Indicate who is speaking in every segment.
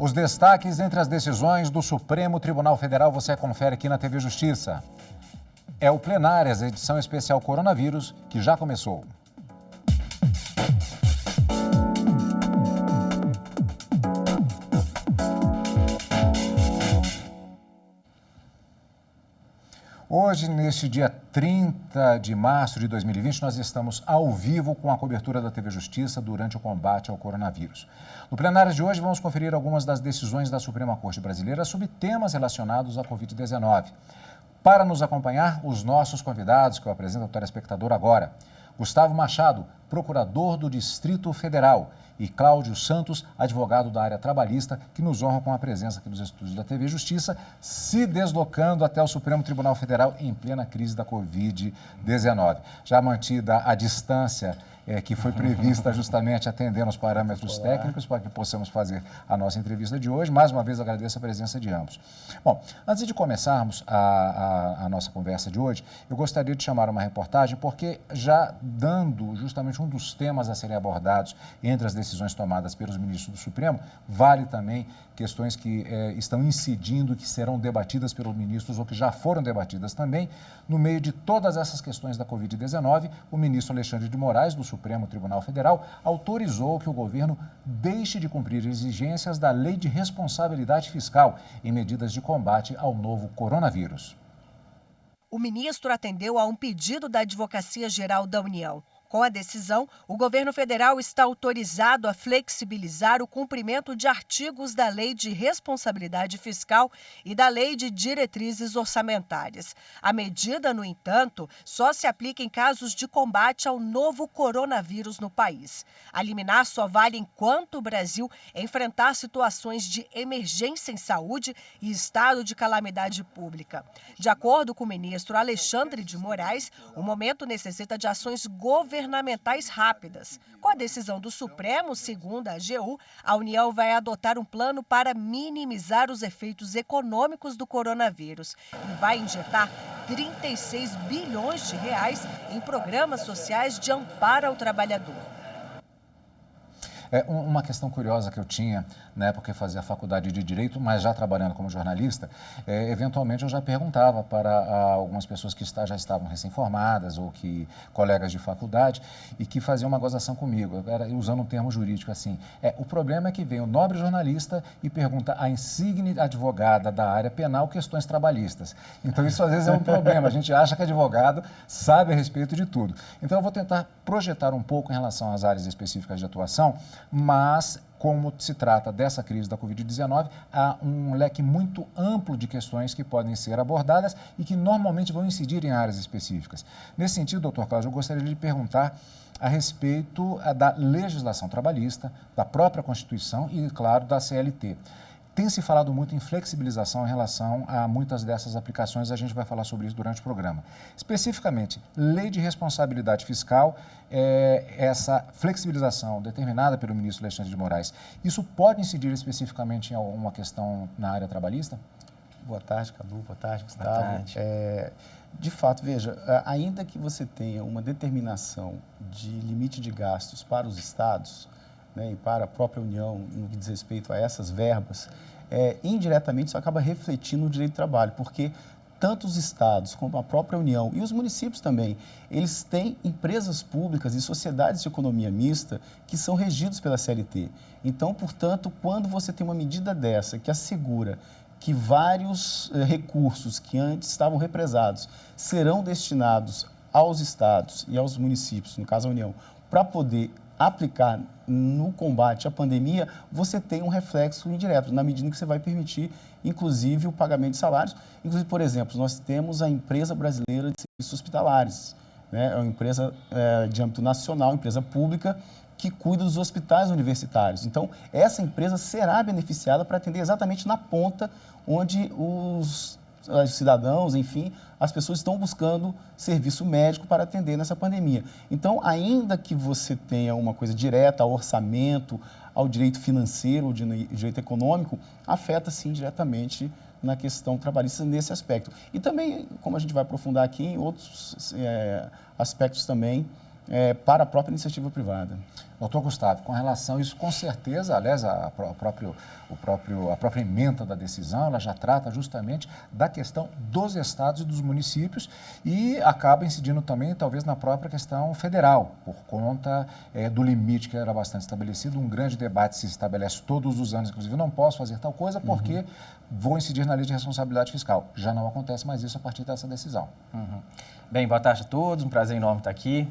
Speaker 1: Os destaques entre as decisões do Supremo Tribunal Federal você confere aqui na TV Justiça. É o Plenárias, edição especial Coronavírus, que já começou. Hoje, neste dia 30 de março de 2020, nós estamos ao vivo com a cobertura da TV Justiça durante o combate ao coronavírus. No plenário de hoje, vamos conferir algumas das decisões da Suprema Corte Brasileira sobre temas relacionados à Covid-19. Para nos acompanhar, os nossos convidados, que eu apresento ao telespectador agora. Gustavo Machado, procurador do Distrito Federal, e Cláudio Santos, advogado da área trabalhista, que nos honram com a presença aqui nos estúdios da TV Justiça, se deslocando até o Supremo Tribunal Federal em plena crise da Covid-19. Já mantida a distância que foi prevista justamente atendendo os parâmetros técnicos para que possamos fazer a nossa entrevista de hoje. Mais uma vez agradeço a presença de ambos. Bom, antes de começarmos a nossa conversa de hoje, eu gostaria de chamar uma reportagem porque já dando justamente um dos temas a serem abordados entre as decisões tomadas pelos ministros do Supremo, vale também questões que estão incidindo, que serão debatidas pelos ministros ou que já foram debatidas também. No meio de todas essas questões da Covid-19, o ministro Alexandre de Moraes, do Supremo Tribunal Federal, autorizou que o governo deixe de cumprir exigências da Lei de Responsabilidade Fiscal em medidas de combate ao novo coronavírus.
Speaker 2: O ministro atendeu a um pedido da Advocacia Geral da União. Com a decisão, o governo federal está autorizado a flexibilizar o cumprimento de artigos da Lei de Responsabilidade Fiscal e da Lei de Diretrizes Orçamentárias. A medida, no entanto, só se aplica em casos de combate ao novo coronavírus no país. A liminar só vale enquanto o Brasil enfrentar situações de emergência em saúde e estado de calamidade pública. De acordo com o ministro Alexandre de Moraes, o momento necessita de ações governamentais rápidas. Com a decisão do Supremo, segundo a AGU, a União vai adotar um plano para minimizar os efeitos econômicos do coronavírus e vai injetar 36 bilhões de reais em programas sociais de amparo ao trabalhador.
Speaker 1: Uma questão curiosa que eu tinha na época que eu fazia a faculdade de Direito, mas já trabalhando como jornalista, eventualmente eu já perguntava para algumas pessoas que já estavam recém-formadas ou que colegas de faculdade e que faziam uma gozação comigo, usando um termo jurídico assim. O problema é que vem o nobre jornalista e pergunta à insigne advogada da área penal questões trabalhistas. Então isso às vezes é um problema, a gente acha que advogado sabe a respeito de tudo. Então eu vou tentar projetar um pouco em relação às áreas específicas de atuação, mas como se trata dessa crise da Covid-19, há um leque muito amplo de questões que podem ser abordadas e que normalmente vão incidir em áreas específicas. Nesse sentido, doutor Cláudio, eu gostaria de lhe perguntar a respeito da legislação trabalhista, da própria Constituição e, claro, da CLT. Tem se falado muito em flexibilização em relação a muitas dessas aplicações, a gente vai falar sobre isso durante o programa. Especificamente, Lei de Responsabilidade Fiscal, essa flexibilização determinada pelo ministro Alexandre de Moraes, isso pode incidir especificamente em alguma questão na área trabalhista?
Speaker 3: Boa tarde, Cadu. Boa tarde, Gustavo.
Speaker 1: Boa tarde.
Speaker 3: De fato, veja, ainda que você tenha uma determinação de limite de gastos para os estados, né, e para a própria União, no que diz respeito a essas verbas, indiretamente isso acaba refletindo no direito do trabalho, porque tanto os estados como a própria União e os municípios também, eles têm empresas públicas e sociedades de economia mista que são regidos pela CLT. Então, portanto, quando você tem uma medida dessa que assegura que vários recursos que antes estavam represados serão destinados aos estados e aos municípios, no caso a União, para poder aplicar no combate à pandemia, você tem um reflexo indireto, na medida que você vai permitir, inclusive, o pagamento de salários. Inclusive, por exemplo, nós temos a Empresa Brasileira de Serviços Hospitalares, né? É uma empresa de âmbito nacional, empresa pública, que cuida dos hospitais universitários. Então, essa empresa será beneficiada para atender exatamente na ponta onde os cidadãos, enfim, as pessoas estão buscando serviço médico para atender nessa pandemia. Então, ainda que você tenha uma coisa direta ao orçamento, ao direito financeiro, ao direito econômico, afeta, sim, diretamente na questão trabalhista nesse aspecto. E também, como a gente vai aprofundar aqui, em outros aspectos também para a própria iniciativa privada.
Speaker 1: Doutor Gustavo, com relação a isso, com certeza, aliás, a própria ementa da decisão, ela já trata justamente da questão dos estados e dos municípios e acaba incidindo também, talvez, na própria questão federal, por conta do limite que era bastante estabelecido. Um grande debate se estabelece todos os anos, inclusive, não posso fazer tal coisa porque vou incidir na lei de responsabilidade fiscal. Já não acontece mais isso a partir dessa decisão.
Speaker 4: Bem, boa tarde a todos, um prazer enorme estar aqui.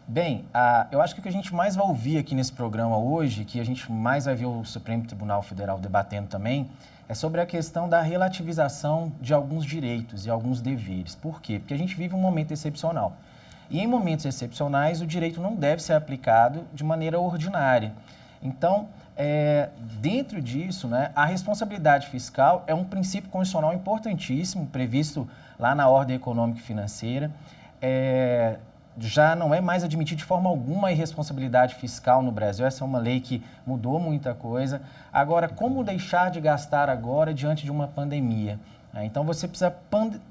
Speaker 4: Bem, eu acho que o que a gente mais vai ouvir aqui nesse programa hoje, que a gente mais vai ver o Supremo Tribunal Federal debatendo também, é sobre a questão da relativização de alguns direitos e alguns deveres. Por quê? Porque a gente vive um momento excepcional. E em momentos excepcionais, o direito não deve ser aplicado de maneira ordinária. Então, dentro disso, né, a responsabilidade fiscal é um princípio constitucional importantíssimo, previsto lá na ordem econômica e financeira. Já não é mais admitido de forma alguma a irresponsabilidade fiscal no Brasil. Essa é uma lei que mudou muita coisa. Agora, como deixar de gastar agora diante de uma pandemia? Então, você precisa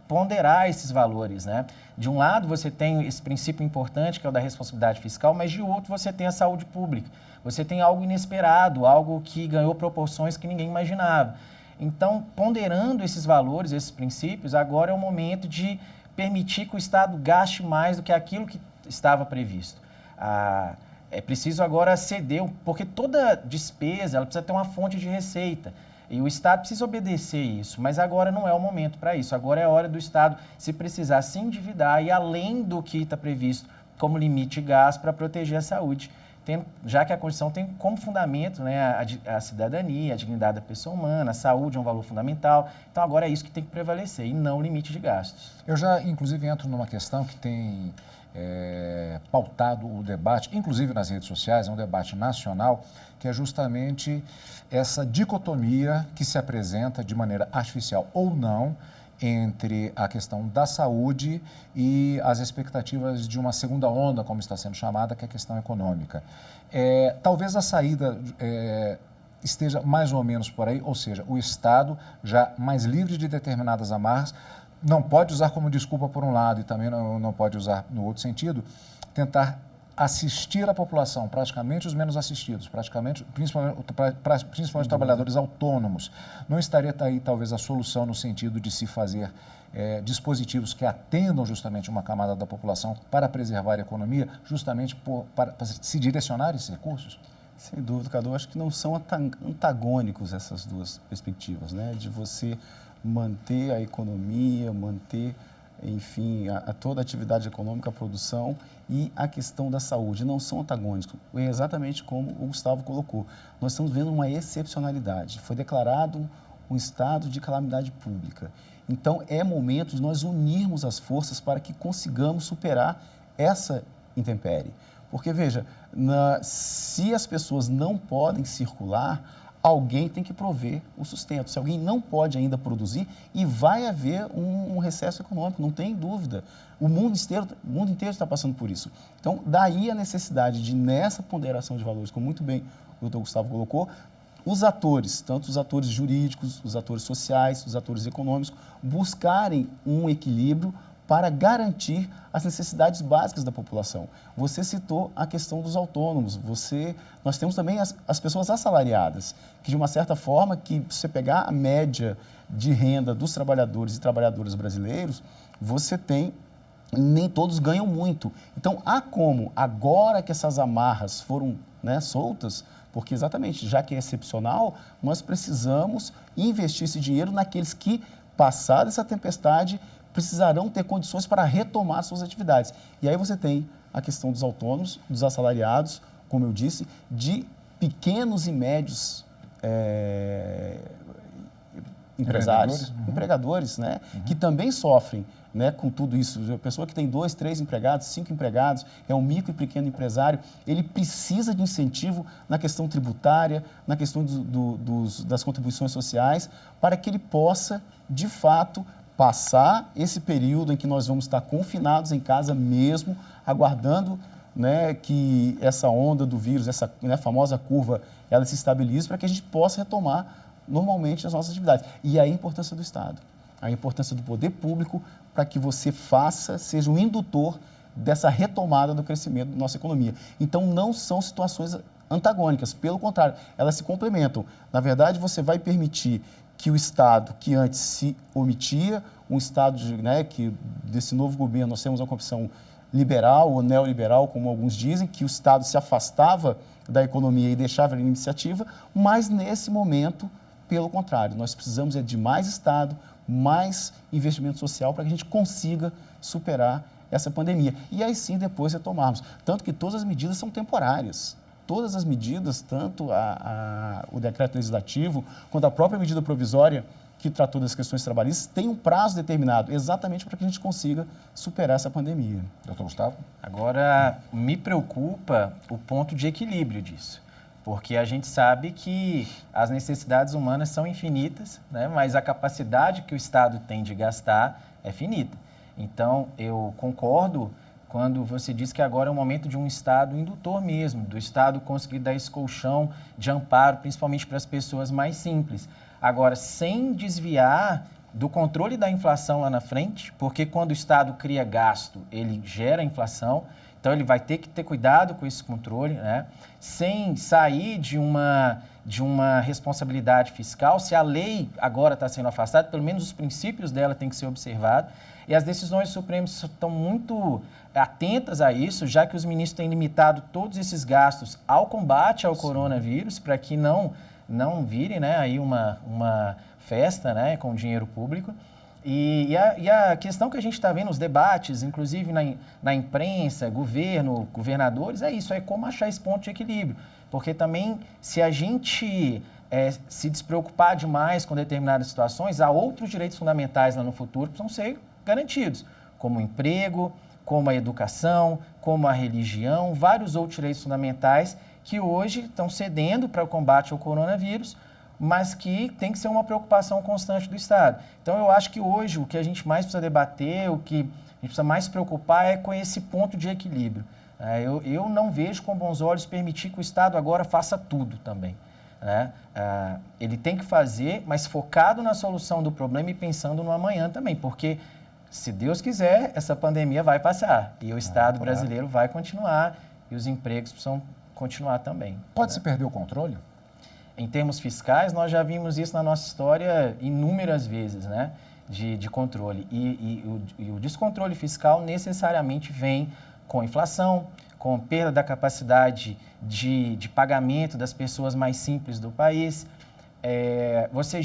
Speaker 4: ponderar esses valores, né? De um lado, você tem esse princípio importante, que é o da responsabilidade fiscal, mas de outro, você tem a saúde pública. Você tem algo inesperado, algo que ganhou proporções que ninguém imaginava. Então, ponderando esses valores, esses princípios, agora é o momento de permitir que o Estado gaste mais do que aquilo que estava previsto. É preciso agora ceder, porque toda despesa ela precisa ter uma fonte de receita. E o Estado precisa obedecer isso, mas agora não é o momento para isso. Agora é a hora do Estado, se precisar, se endividar e além do que está previsto como limite de gasto para proteger a saúde. Já que a Constituição tem como fundamento, né, a cidadania, a dignidade da pessoa humana, a saúde é um valor fundamental. Então, agora é isso que tem que prevalecer e não o limite de gastos.
Speaker 1: Eu já, inclusive, entro numa questão que tem pautado o debate, inclusive nas redes sociais, é um debate nacional, que é justamente essa dicotomia que se apresenta de maneira artificial ou não entre a questão da saúde e as expectativas de uma segunda onda, como está sendo chamada, que é a questão econômica. Talvez a saída esteja mais ou menos por aí, ou seja, o Estado já mais livre de determinadas amarras, não pode usar como desculpa por um lado e também não pode usar no outro sentido, tentar assistir a população, praticamente os menos assistidos, principalmente trabalhadores autônomos. Não estaria aí talvez a solução no sentido de se fazer dispositivos que atendam justamente uma camada da população para preservar a economia, justamente para se direcionar esses recursos?
Speaker 3: Sem dúvida, Cadu, acho que não são antagônicos essas duas perspectivas, né? De você manter a economia, manter, enfim, toda a atividade econômica, a produção e a questão da saúde. Não são antagônicos, é exatamente como o Gustavo colocou. Nós estamos vendo uma excepcionalidade. Foi declarado um estado de calamidade pública. Então, é momento de nós unirmos as forças para que consigamos superar essa intempérie. Porque, veja, se as pessoas não podem circular, alguém tem que prover o sustento. Se alguém não pode ainda produzir, e vai haver um recesso econômico, não tem dúvida. O mundo inteiro está passando por isso. Então, daí a necessidade de, nessa ponderação de valores, como muito bem o doutor Gustavo colocou, os atores, tanto os atores jurídicos, os atores sociais, os atores econômicos, buscarem um equilíbrio para garantir as necessidades básicas da população. Você citou a questão dos autônomos, nós temos também as pessoas assalariadas, que de uma certa forma, que se você pegar a média de renda dos trabalhadores e trabalhadoras brasileiros, você tem, nem todos ganham muito. Então, há como, agora que essas amarras foram, né, soltas, porque exatamente, já que é excepcional, nós precisamos investir esse dinheiro naqueles que, passada essa tempestade, precisarão ter condições para retomar suas atividades. E aí você tem a questão dos autônomos, dos assalariados, como eu disse, de pequenos e médios empresários, empregadores, né, que também sofrem, né, com tudo isso. A pessoa que tem 2, 3 empregados, 5 empregados, é um micro e pequeno empresário, ele precisa de incentivo na questão tributária, na questão das contribuições sociais, para que ele possa, de fato, passar esse período em que nós vamos estar confinados em casa mesmo, aguardando, né, que essa onda do vírus, essa, né, famosa curva, ela se estabilize para que a gente possa retomar normalmente as nossas atividades. E aí a importância do Estado, a importância do poder público para que você seja um indutor dessa retomada do crescimento da nossa economia. Então, não são situações antagônicas, pelo contrário, elas se complementam. Na verdade, você vai permitir que o Estado, que antes se omitia, um Estado que desse novo governo nós temos uma concepção liberal ou neoliberal, como alguns dizem, que o Estado se afastava da economia e deixava a iniciativa, mas nesse momento, pelo contrário, nós precisamos de mais Estado, mais investimento social para que a gente consiga superar essa pandemia. E aí sim, depois retomarmos. Tanto que todas as medidas são temporárias. Todas as medidas, tanto o decreto legislativo, quanto a própria medida provisória que tratou das questões trabalhistas, tem um prazo determinado, exatamente para que a gente consiga superar essa pandemia.
Speaker 1: Doutor Gustavo?
Speaker 4: Agora, me preocupa o ponto de equilíbrio disso, porque a gente sabe que as necessidades humanas são infinitas, né? Mas a capacidade que o Estado tem de gastar é finita. Então, eu concordo quando você diz que agora é o momento de um Estado indutor mesmo, do Estado conseguir dar esse colchão de amparo, principalmente para as pessoas mais simples. Agora, sem desviar do controle da inflação lá na frente, porque quando o Estado cria gasto, ele gera inflação, então ele vai ter que ter cuidado com esse controle, né? Sem sair de uma responsabilidade fiscal, se a lei agora está sendo afastada, pelo menos os princípios dela têm que ser observados, e as decisões supremas estão muito atentas a isso, já que os ministros têm limitado todos esses gastos ao combate ao coronavírus, para que não vire, né, aí uma festa, né, com dinheiro público. E a questão que a gente está vendo, os debates, inclusive na imprensa, governo, governadores, é isso, é como achar esse ponto de equilíbrio. Porque também, se a gente se despreocupar demais com determinadas situações, há outros direitos fundamentais lá no futuro que precisam ser garantidos, como o emprego, como a educação, como a religião, vários outros direitos fundamentais que hoje estão cedendo para o combate ao coronavírus, mas que tem que ser uma preocupação constante do Estado. Então, eu acho que hoje o que a gente mais precisa debater, o que a gente precisa mais se preocupar é com esse ponto de equilíbrio. Eu não vejo com bons olhos permitir que o Estado agora faça tudo também, né? Ele tem que fazer, mas focado na solução do problema e pensando no amanhã também, porque, se Deus quiser, essa pandemia vai passar e o Estado brasileiro vai continuar e os empregos precisam continuar também.
Speaker 1: Pode-se perder o controle?
Speaker 4: Em termos fiscais, nós já vimos isso na nossa história inúmeras vezes, né, de controle. E o descontrole fiscal necessariamente vem com inflação, com perda da capacidade de pagamento das pessoas mais simples do país. Você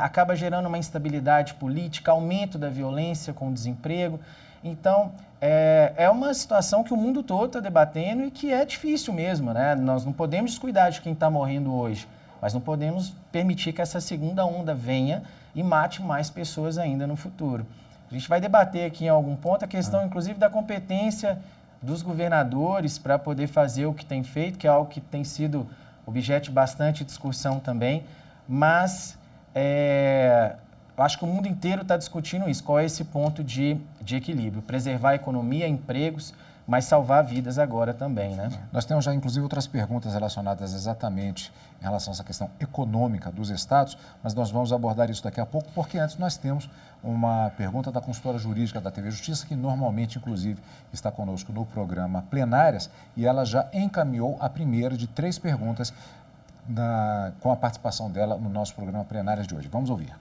Speaker 4: acaba gerando uma instabilidade política, aumento da violência com o desemprego. Então, é uma situação que o mundo todo está debatendo e que é difícil mesmo, né? Nós não podemos descuidar de quem está morrendo hoje, mas não podemos permitir que essa segunda onda venha e mate mais pessoas ainda no futuro. A gente vai debater aqui em algum ponto a questão, inclusive, da competência dos governadores para poder fazer o que tem feito, que é algo que tem sido objeto de bastante discussão também, mas eu acho que o mundo inteiro está discutindo isso, qual é esse ponto de equilíbrio, preservar a economia, empregos, mas salvar vidas agora também, né?
Speaker 1: Nós temos já, inclusive, outras perguntas relacionadas exatamente em relação a essa questão econômica dos estados, mas nós vamos abordar isso daqui a pouco, porque antes nós temos uma pergunta da consultora jurídica da TV Justiça, que normalmente, inclusive, está conosco no programa Plenárias, e ela já encaminhou a primeira de 3 perguntas com a participação dela no nosso programa Plenárias de hoje. Vamos ouvir.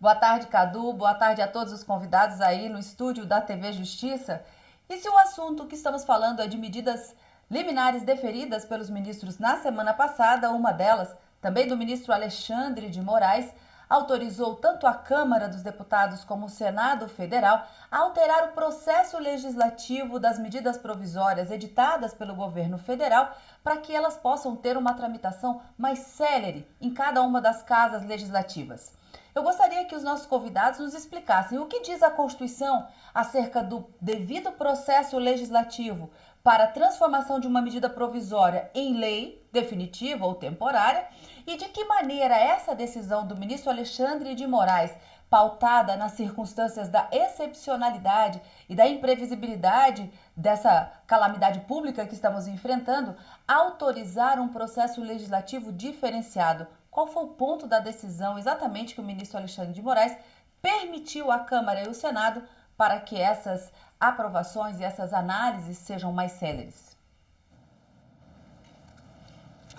Speaker 5: Boa tarde, Cadu. Boa tarde a todos os convidados aí no estúdio da TV Justiça. E se o assunto que estamos falando é de medidas liminares deferidas pelos ministros na semana passada, uma delas, também do ministro Alexandre de Moraes, autorizou tanto a Câmara dos Deputados como o Senado Federal a alterar o processo legislativo das medidas provisórias editadas pelo governo federal para que elas possam ter uma tramitação mais célere em cada uma das casas legislativas. Eu gostaria que os nossos convidados nos explicassem o que diz a Constituição acerca do devido processo legislativo para a transformação de uma medida provisória em lei definitiva ou temporária e de que maneira essa decisão do ministro Alexandre de Moraes, pautada nas circunstâncias da excepcionalidade e da imprevisibilidade dessa calamidade pública que estamos enfrentando, autorizar um processo legislativo diferenciado. Qual foi o ponto da decisão exatamente que o ministro Alexandre de Moraes permitiu à Câmara e ao Senado para que essas aprovações e essas análises sejam mais céleres?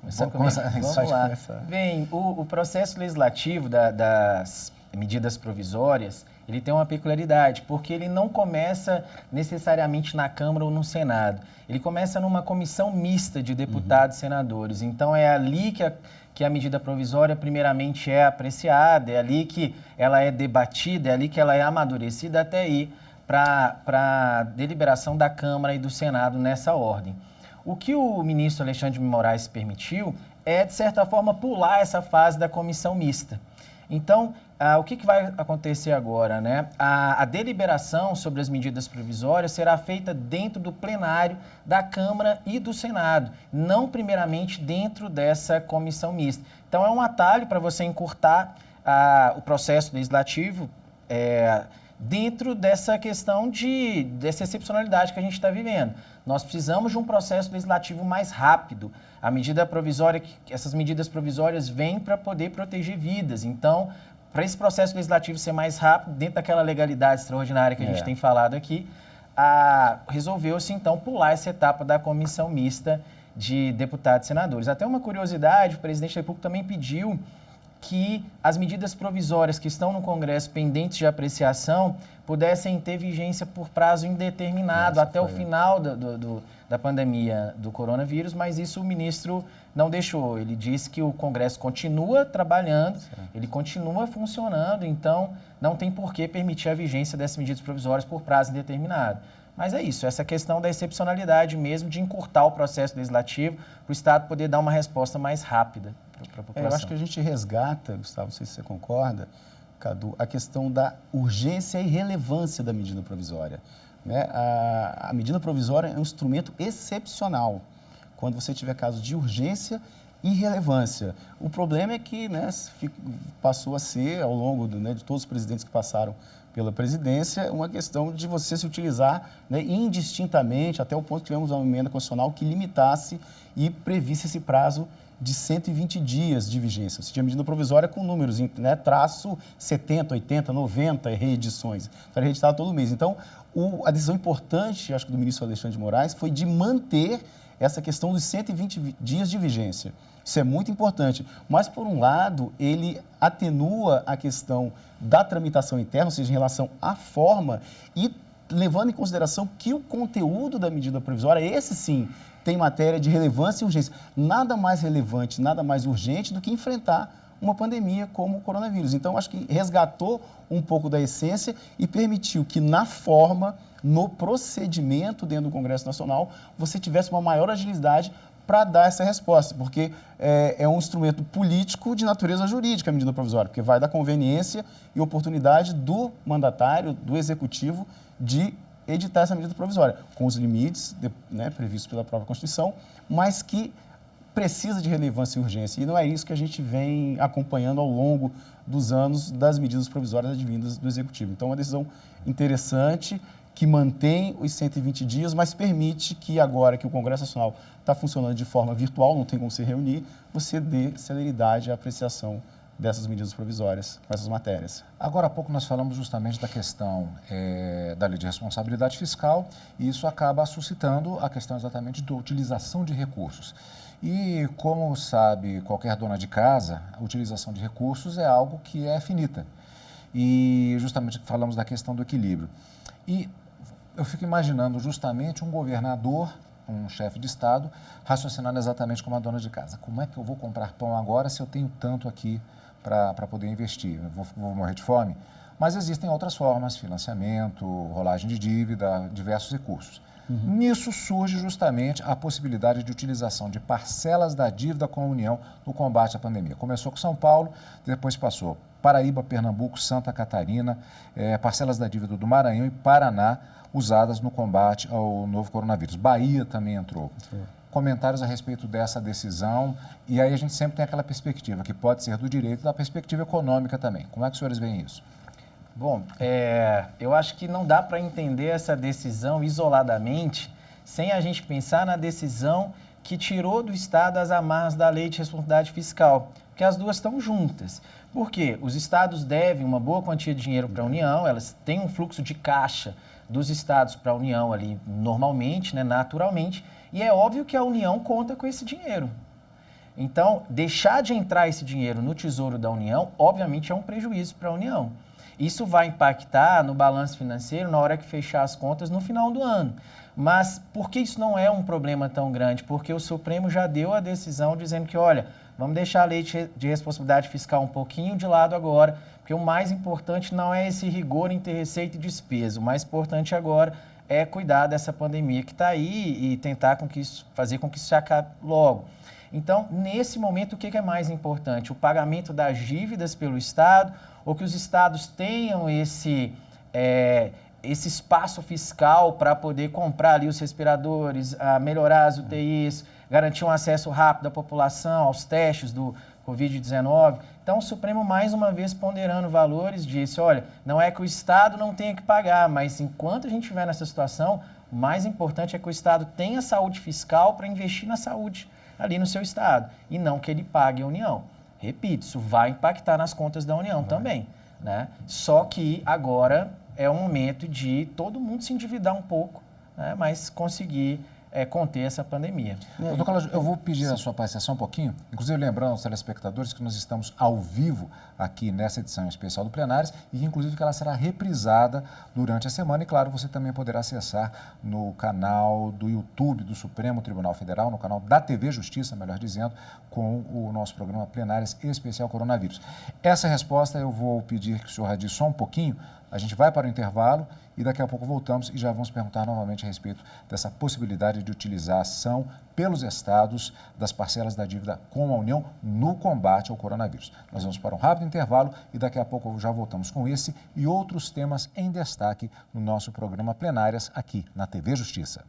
Speaker 4: Vamos lá. Bem, o processo legislativo das medidas provisórias, ele tem uma peculiaridade, porque ele não começa necessariamente na Câmara ou no Senado. Ele começa numa comissão mista de deputados e senadores. Então, é ali que a medida provisória, primeiramente, é apreciada, é ali que ela é debatida, é ali que ela é amadurecida até ir para a deliberação da Câmara e do Senado nessa ordem. O que o ministro Alexandre de Moraes permitiu é, de certa forma, pular essa fase da comissão mista. Então, o que vai acontecer agora, né? A deliberação sobre as medidas provisórias será feita dentro do plenário da Câmara e do Senado, não primeiramente dentro dessa comissão mista. Então, é um atalho para você encurtar o processo legislativo dentro dessa questão dessa excepcionalidade que a gente está vivendo. Nós precisamos de um processo legislativo mais rápido. A medida provisória, essas medidas provisórias vêm para poder proteger vidas. Então, para esse processo legislativo ser mais rápido, dentro daquela legalidade extraordinária que a gente tem falado aqui, resolveu-se, então, pular essa etapa da comissão mista de deputados e senadores. Até uma curiosidade, o presidente da República também pediu que as medidas provisórias que estão no Congresso pendentes de apreciação pudessem ter vigência por prazo indeterminado até o final da pandemia do coronavírus, mas isso o ministro não deixou. Ele disse que o Congresso continua trabalhando, ele continua funcionando, então não tem por que permitir a vigência dessas medidas provisórias por prazo indeterminado. Mas é isso, essa questão da excepcionalidade mesmo, de encurtar o processo legislativo para o Estado poder dar uma resposta mais rápida para a população.
Speaker 3: Eu acho que a gente resgata, Gustavo, não sei se você concorda, Cadu, a questão da urgência e relevância da medida provisória. Né? A medida provisória é um instrumento excepcional, quando você tiver casos de urgência e relevância. O problema é que, né, passou a ser, ao longo de todos os presidentes que passaram pela presidência, uma questão de você se utilizar, né, indistintamente, até o ponto que tivemos uma emenda constitucional que limitasse e previsse esse prazo de 120 dias de vigência. Você tinha medida provisória com números, né, traço 70, 80, 90 reedições. Então, era reeditado todo mês. Então, a decisão importante, acho que do ministro Alexandre de Moraes, foi de manter essa questão dos 120 dias de vigência. Isso é muito importante. Mas, por um lado, ele atenua a questão da tramitação interna, ou seja, em relação à forma, e levando em consideração que o conteúdo da medida provisória, esse sim, tem matéria de relevância e urgência. Nada mais relevante, nada mais urgente do que enfrentar uma pandemia como o coronavírus. Então, acho que resgatou um pouco da essência e permitiu que, na forma, no procedimento dentro do Congresso Nacional, você tivesse uma maior agilidade para dar essa resposta, porque é um instrumento político de natureza jurídica a medida provisória, porque vai dar conveniência e oportunidade do mandatário, do executivo, de editar essa medida provisória, com os limites previstos pela própria Constituição, mas que precisa de relevância e urgência. E não é isso que a gente vem acompanhando ao longo dos anos das medidas provisórias advindas do Executivo. Então, é uma decisão interessante, que mantém os 120 dias, mas permite que agora que o Congresso Nacional está funcionando de forma virtual, não tem como se reunir, você dê celeridade à apreciação dessas medidas provisórias, com essas matérias.
Speaker 1: Agora há pouco nós falamos justamente da questão da lei de responsabilidade fiscal e isso acaba suscitando a questão exatamente da utilização de recursos. E como sabe qualquer dona de casa, a utilização de recursos é algo que é finita. E justamente falamos da questão do equilíbrio. E eu fico imaginando justamente um governador, um chefe de Estado, raciocinando exatamente como a dona de casa. Como é que eu vou comprar pão agora se eu tenho tanto aqui para poder investir? Eu vou morrer de fome? Mas existem outras formas, financiamento, rolagem de dívida, diversos recursos. Nisso surge justamente a possibilidade de utilização de parcelas da dívida com a União no combate à pandemia. Começou com São Paulo, depois passou Paraíba, Pernambuco, Santa Catarina, parcelas da dívida do Maranhão e Paraná, usadas no combate ao novo coronavírus. Bahia também entrou. Comentários a respeito dessa decisão, e aí a gente sempre tem aquela perspectiva, que pode ser do direito e da perspectiva econômica também. Como é que os senhores veem isso?
Speaker 4: Bom, eu acho que não dá para entender essa decisão isoladamente sem a gente pensar na decisão que tirou do Estado as amarras da Lei de Responsabilidade Fiscal, porque as duas estão juntas. Por quê? Os estados devem uma boa quantia de dinheiro para a União, elas têm um fluxo de caixa dos estados para a União ali normalmente, né, naturalmente, e é óbvio que a União conta com esse dinheiro. Então, deixar de entrar esse dinheiro no Tesouro da União, obviamente, é um prejuízo para a União. Isso vai impactar no balanço financeiro na hora que fechar as contas no final do ano. Mas por que isso não é um problema tão grande? Porque o Supremo já deu a decisão dizendo que, olha, vamos deixar a lei de responsabilidade fiscal um pouquinho de lado agora, porque o mais importante não é esse rigor em ter receita e despesa. O mais importante agora é cuidar dessa pandemia que está aí e tentar fazer com que isso se acabe logo. Então, nesse momento, o que é mais importante? O pagamento das dívidas pelo Estado, ou que os estados tenham esse espaço fiscal para poder comprar ali os respiradores, melhorar as UTIs, garantir um acesso rápido da população aos testes do Covid-19. Então, o Supremo, mais uma vez, ponderando valores, disse, olha, não é que o Estado não tenha que pagar, mas enquanto a gente estiver nessa situação, o mais importante é que o Estado tenha saúde fiscal para investir na saúde ali no seu Estado, e não que ele pague a União. Repito, isso vai impactar nas contas da União também, né? Só que agora é o momento de todo mundo se endividar um pouco, né? Mas conseguir conter essa pandemia.
Speaker 1: Doutor Cláudio, eu vou pedir a sua participação um pouquinho, inclusive lembrando aos telespectadores que nós estamos ao vivo aqui nessa edição especial do Plenárias e que, inclusive, que ela será reprisada durante a semana e, claro, você também poderá acessar no canal do YouTube do Supremo Tribunal Federal, no canal da TV Justiça, melhor dizendo, com o nosso programa Plenárias Especial Coronavírus. Essa resposta eu vou pedir que o senhor radie só um pouquinho, a gente vai para o intervalo e daqui a pouco voltamos e já vamos perguntar novamente a respeito dessa possibilidade de utilizar a ação pelos estados das parcelas da dívida com a União no combate ao coronavírus. Nós vamos para um rápido intervalo e daqui a pouco já voltamos com esse e outros temas em destaque no nosso programa Plenárias aqui na TV Justiça.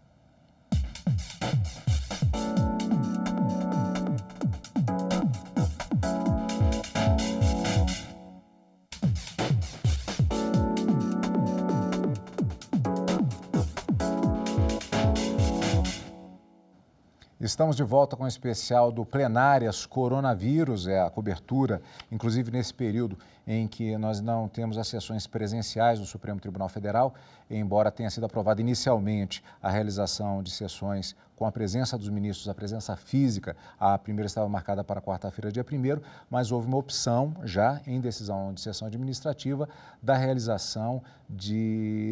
Speaker 1: Estamos de volta com o especial do Plenárias Coronavírus, a cobertura, inclusive nesse período em que nós não temos as sessões presenciais do Supremo Tribunal Federal, embora tenha sido aprovada inicialmente a realização de sessões com a presença dos ministros, a presença física, a primeira estava marcada para quarta-feira, dia 1º, mas houve uma opção já em decisão de sessão administrativa da realização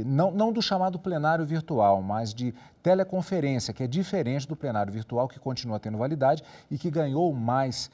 Speaker 1: não do chamado plenário virtual, mas de teleconferência, que é diferente do plenário virtual, que continua tendo validade e que ganhou mais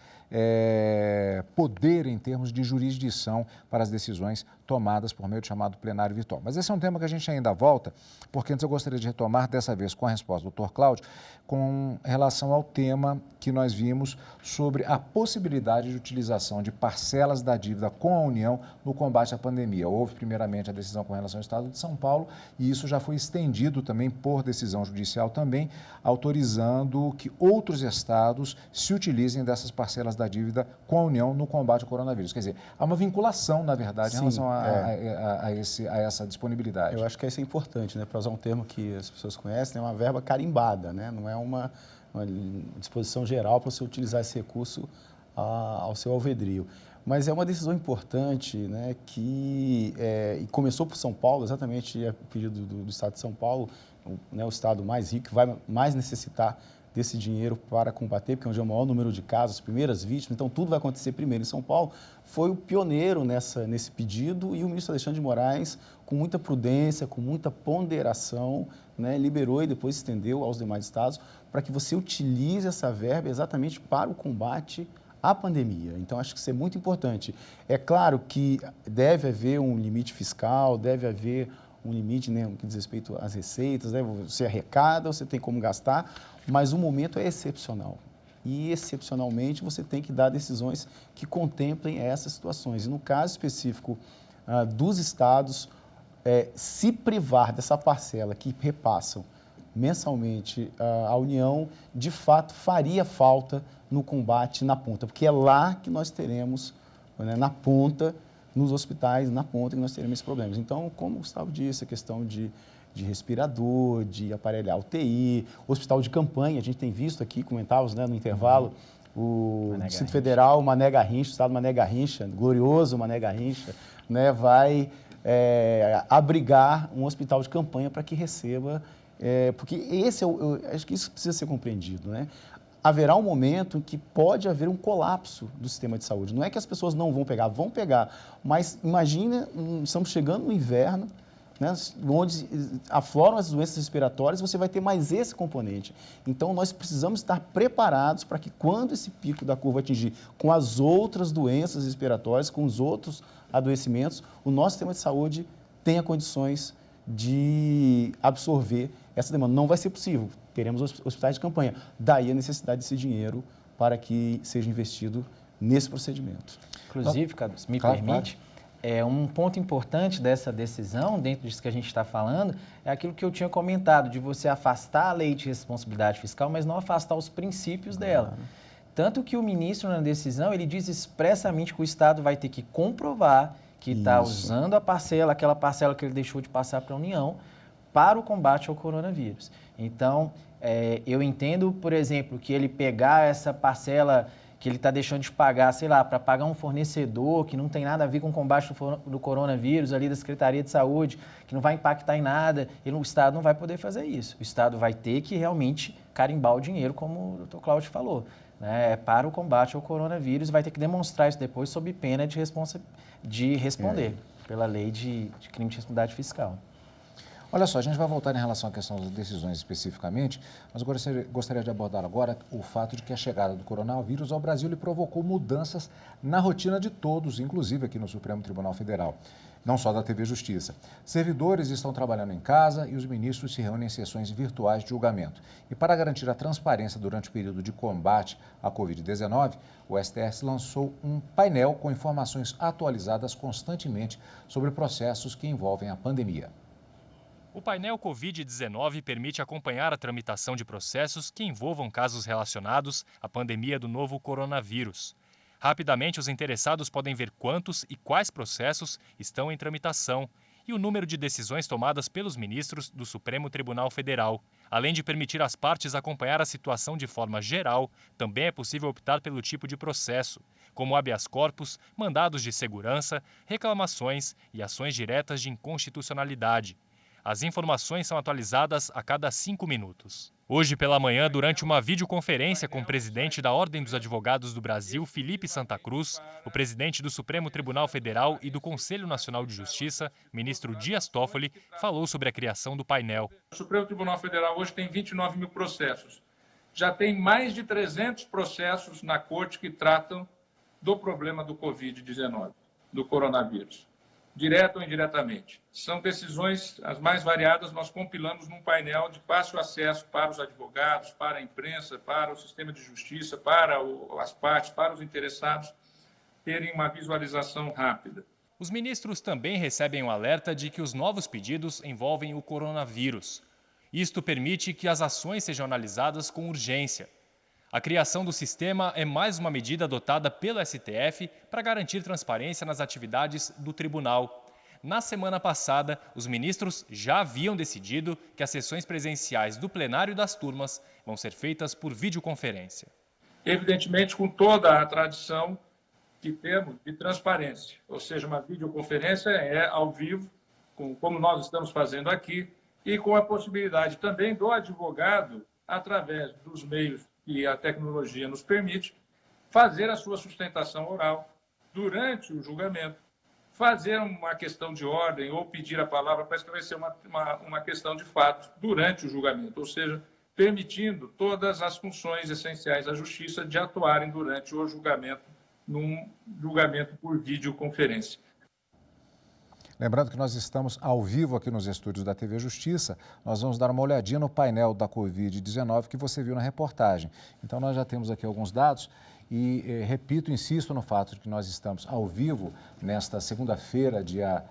Speaker 1: poder em termos de jurisdição para as decisões tomadas por meio do chamado plenário virtual. Mas esse é um tema que a gente ainda volta, porque antes eu gostaria de retomar, dessa vez com a resposta do Dr. Cláudio, com relação ao tema que nós vimos sobre a possibilidade de utilização de parcelas da dívida com a União no combate à pandemia. Houve, primeiramente, a decisão com relação ao Estado de São Paulo e isso já foi estendido também por decisão judicial também, autorizando que outros estados se utilizem dessas parcelas da dívida com a União no combate ao coronavírus. Quer dizer, há uma vinculação, na verdade, em relação a essa disponibilidade.
Speaker 3: Eu acho que isso é importante, né? Para usar um termo que as pessoas conhecem, é uma verba carimbada, né? Não é uma disposição geral para você utilizar esse recurso ao seu alvedrio. Mas é uma decisão importante, né, que começou por São Paulo, exatamente a pedido do Estado de São Paulo, né, o estado mais rico, que vai mais necessitar desse dinheiro para combater, porque é onde é o maior número de casos, as primeiras vítimas, então tudo vai acontecer primeiro em São Paulo. Foi o pioneiro nesse pedido e o ministro Alexandre de Moraes, com muita prudência, com muita ponderação, né, liberou e depois estendeu aos demais estados para que você utilize essa verba exatamente para o combate à pandemia. Então, acho que isso é muito importante. É claro que deve haver um limite fiscal, deve haver um limite, né, no que diz respeito às receitas, né, você arrecada, você tem como gastar, mas o momento é excepcional. E, excepcionalmente, você tem que dar decisões que contemplem essas situações. E, no caso específico dos estados, se privar dessa parcela que repassam mensalmente a União, de fato, faria falta no combate na ponta, porque é lá que nós teremos, né, na ponta, nos hospitais, na ponta, que nós teremos esses problemas. Então, como o Gustavo disse, a questão de respirador, de aparelhar UTI, hospital de campanha, a gente tem visto aqui, comentávamos, né, no intervalo, o Distrito Federal, Mané Garrincha, o estado Mané Garrincha, glorioso Mané Garrincha, né, vai abrigar um hospital de campanha para que receba, porque acho que isso precisa ser compreendido, né? Haverá um momento em que pode haver um colapso do sistema de saúde. Não é que as pessoas não vão pegar, mas imagina, estamos chegando no inverno, né, onde afloram as doenças respiratórias, você vai ter mais esse componente. Então, nós precisamos estar preparados para que quando esse pico da curva atingir com as outras doenças respiratórias, com os outros adoecimentos, o nosso sistema de saúde tenha condições de absorver essa demanda. Não vai ser possível, teremos hospitais de campanha. Daí a necessidade desse dinheiro para que seja investido nesse procedimento.
Speaker 4: Inclusive, Carlos, me permite, um ponto importante dessa decisão, dentro disso que a gente está falando, é aquilo que eu tinha comentado, de você afastar a lei de responsabilidade fiscal, mas não afastar os princípios dela. Tanto que o ministro, na decisão, ele diz expressamente que o Estado vai ter que comprovar que está usando aquela parcela que ele deixou de passar para a União, para o combate ao coronavírus. Então, eu entendo, por exemplo, que ele pegar essa parcela que ele está deixando de pagar, sei lá, para pagar um fornecedor que não tem nada a ver com o combate do coronavírus, ali da Secretaria de Saúde, que não vai impactar em nada, o Estado não vai poder fazer isso. O Estado vai ter que realmente carimbar o dinheiro, como o Dr. Cláudio falou, né, para o combate ao coronavírus, vai ter que demonstrar isso depois sob pena de responder pela lei de crime de responsabilidade fiscal.
Speaker 1: Olha só, a gente vai voltar em relação à questão das decisões especificamente, mas gostaria de abordar agora o fato de que a chegada do coronavírus ao Brasil lhe provocou mudanças na rotina de todos, inclusive aqui no Supremo Tribunal Federal, não só da TV Justiça. Servidores estão trabalhando em casa e os ministros se reúnem em sessões virtuais de julgamento. E para garantir a transparência durante o período de combate à Covid-19, o STF lançou um painel com informações atualizadas constantemente sobre processos que envolvem a pandemia.
Speaker 6: O painel Covid-19 permite acompanhar a tramitação de processos que envolvam casos relacionados à pandemia do novo coronavírus. Rapidamente, os interessados podem ver quantos e quais processos estão em tramitação e o número de decisões tomadas pelos ministros do Supremo Tribunal Federal. Além de permitir às partes acompanhar a situação de forma geral, também é possível optar pelo tipo de processo, como habeas corpus, mandados de segurança, reclamações e ações diretas de inconstitucionalidade. As informações são atualizadas a cada 5 minutos. Hoje pela manhã, durante uma videoconferência com o presidente da Ordem dos Advogados do Brasil, Felipe Santa Cruz, o presidente do Supremo Tribunal Federal e do Conselho Nacional de Justiça, ministro Dias Toffoli, falou sobre a criação do painel.
Speaker 7: O Supremo Tribunal Federal hoje tem 29 mil processos. Já tem mais de 300 processos na corte que tratam do problema do Covid-19, do coronavírus, direto ou indiretamente. São decisões as mais variadas, nós compilamos num painel de fácil acesso para os advogados, para a imprensa, para o sistema de justiça, para as partes, para os interessados terem uma visualização rápida.
Speaker 6: Os ministros também recebem um alerta de que os novos pedidos envolvem o coronavírus. Isto permite que as ações sejam analisadas com urgência. A criação do sistema é mais uma medida adotada pelo STF para garantir transparência nas atividades do tribunal. Na semana passada, os ministros já haviam decidido que as sessões presenciais do plenário e das turmas vão ser feitas por videoconferência.
Speaker 7: Evidentemente, com toda a tradição que temos de transparência, ou seja, uma videoconferência é ao vivo, como nós estamos fazendo aqui, e com a possibilidade também do advogado, através dos meios que a tecnologia nos permite, fazer a sua sustentação oral durante o julgamento, fazer uma questão de ordem ou pedir a palavra para esclarecer uma questão de fato durante o julgamento, ou seja, permitindo todas as funções essenciais da justiça de atuarem durante o julgamento, num julgamento por videoconferência.
Speaker 1: Lembrando que nós estamos ao vivo aqui nos estúdios da TV Justiça, nós vamos dar uma olhadinha no painel da Covid-19 que você viu na reportagem. Então, nós já temos aqui alguns dados e, repito, insisto no fato de que nós estamos ao vivo nesta segunda-feira, dia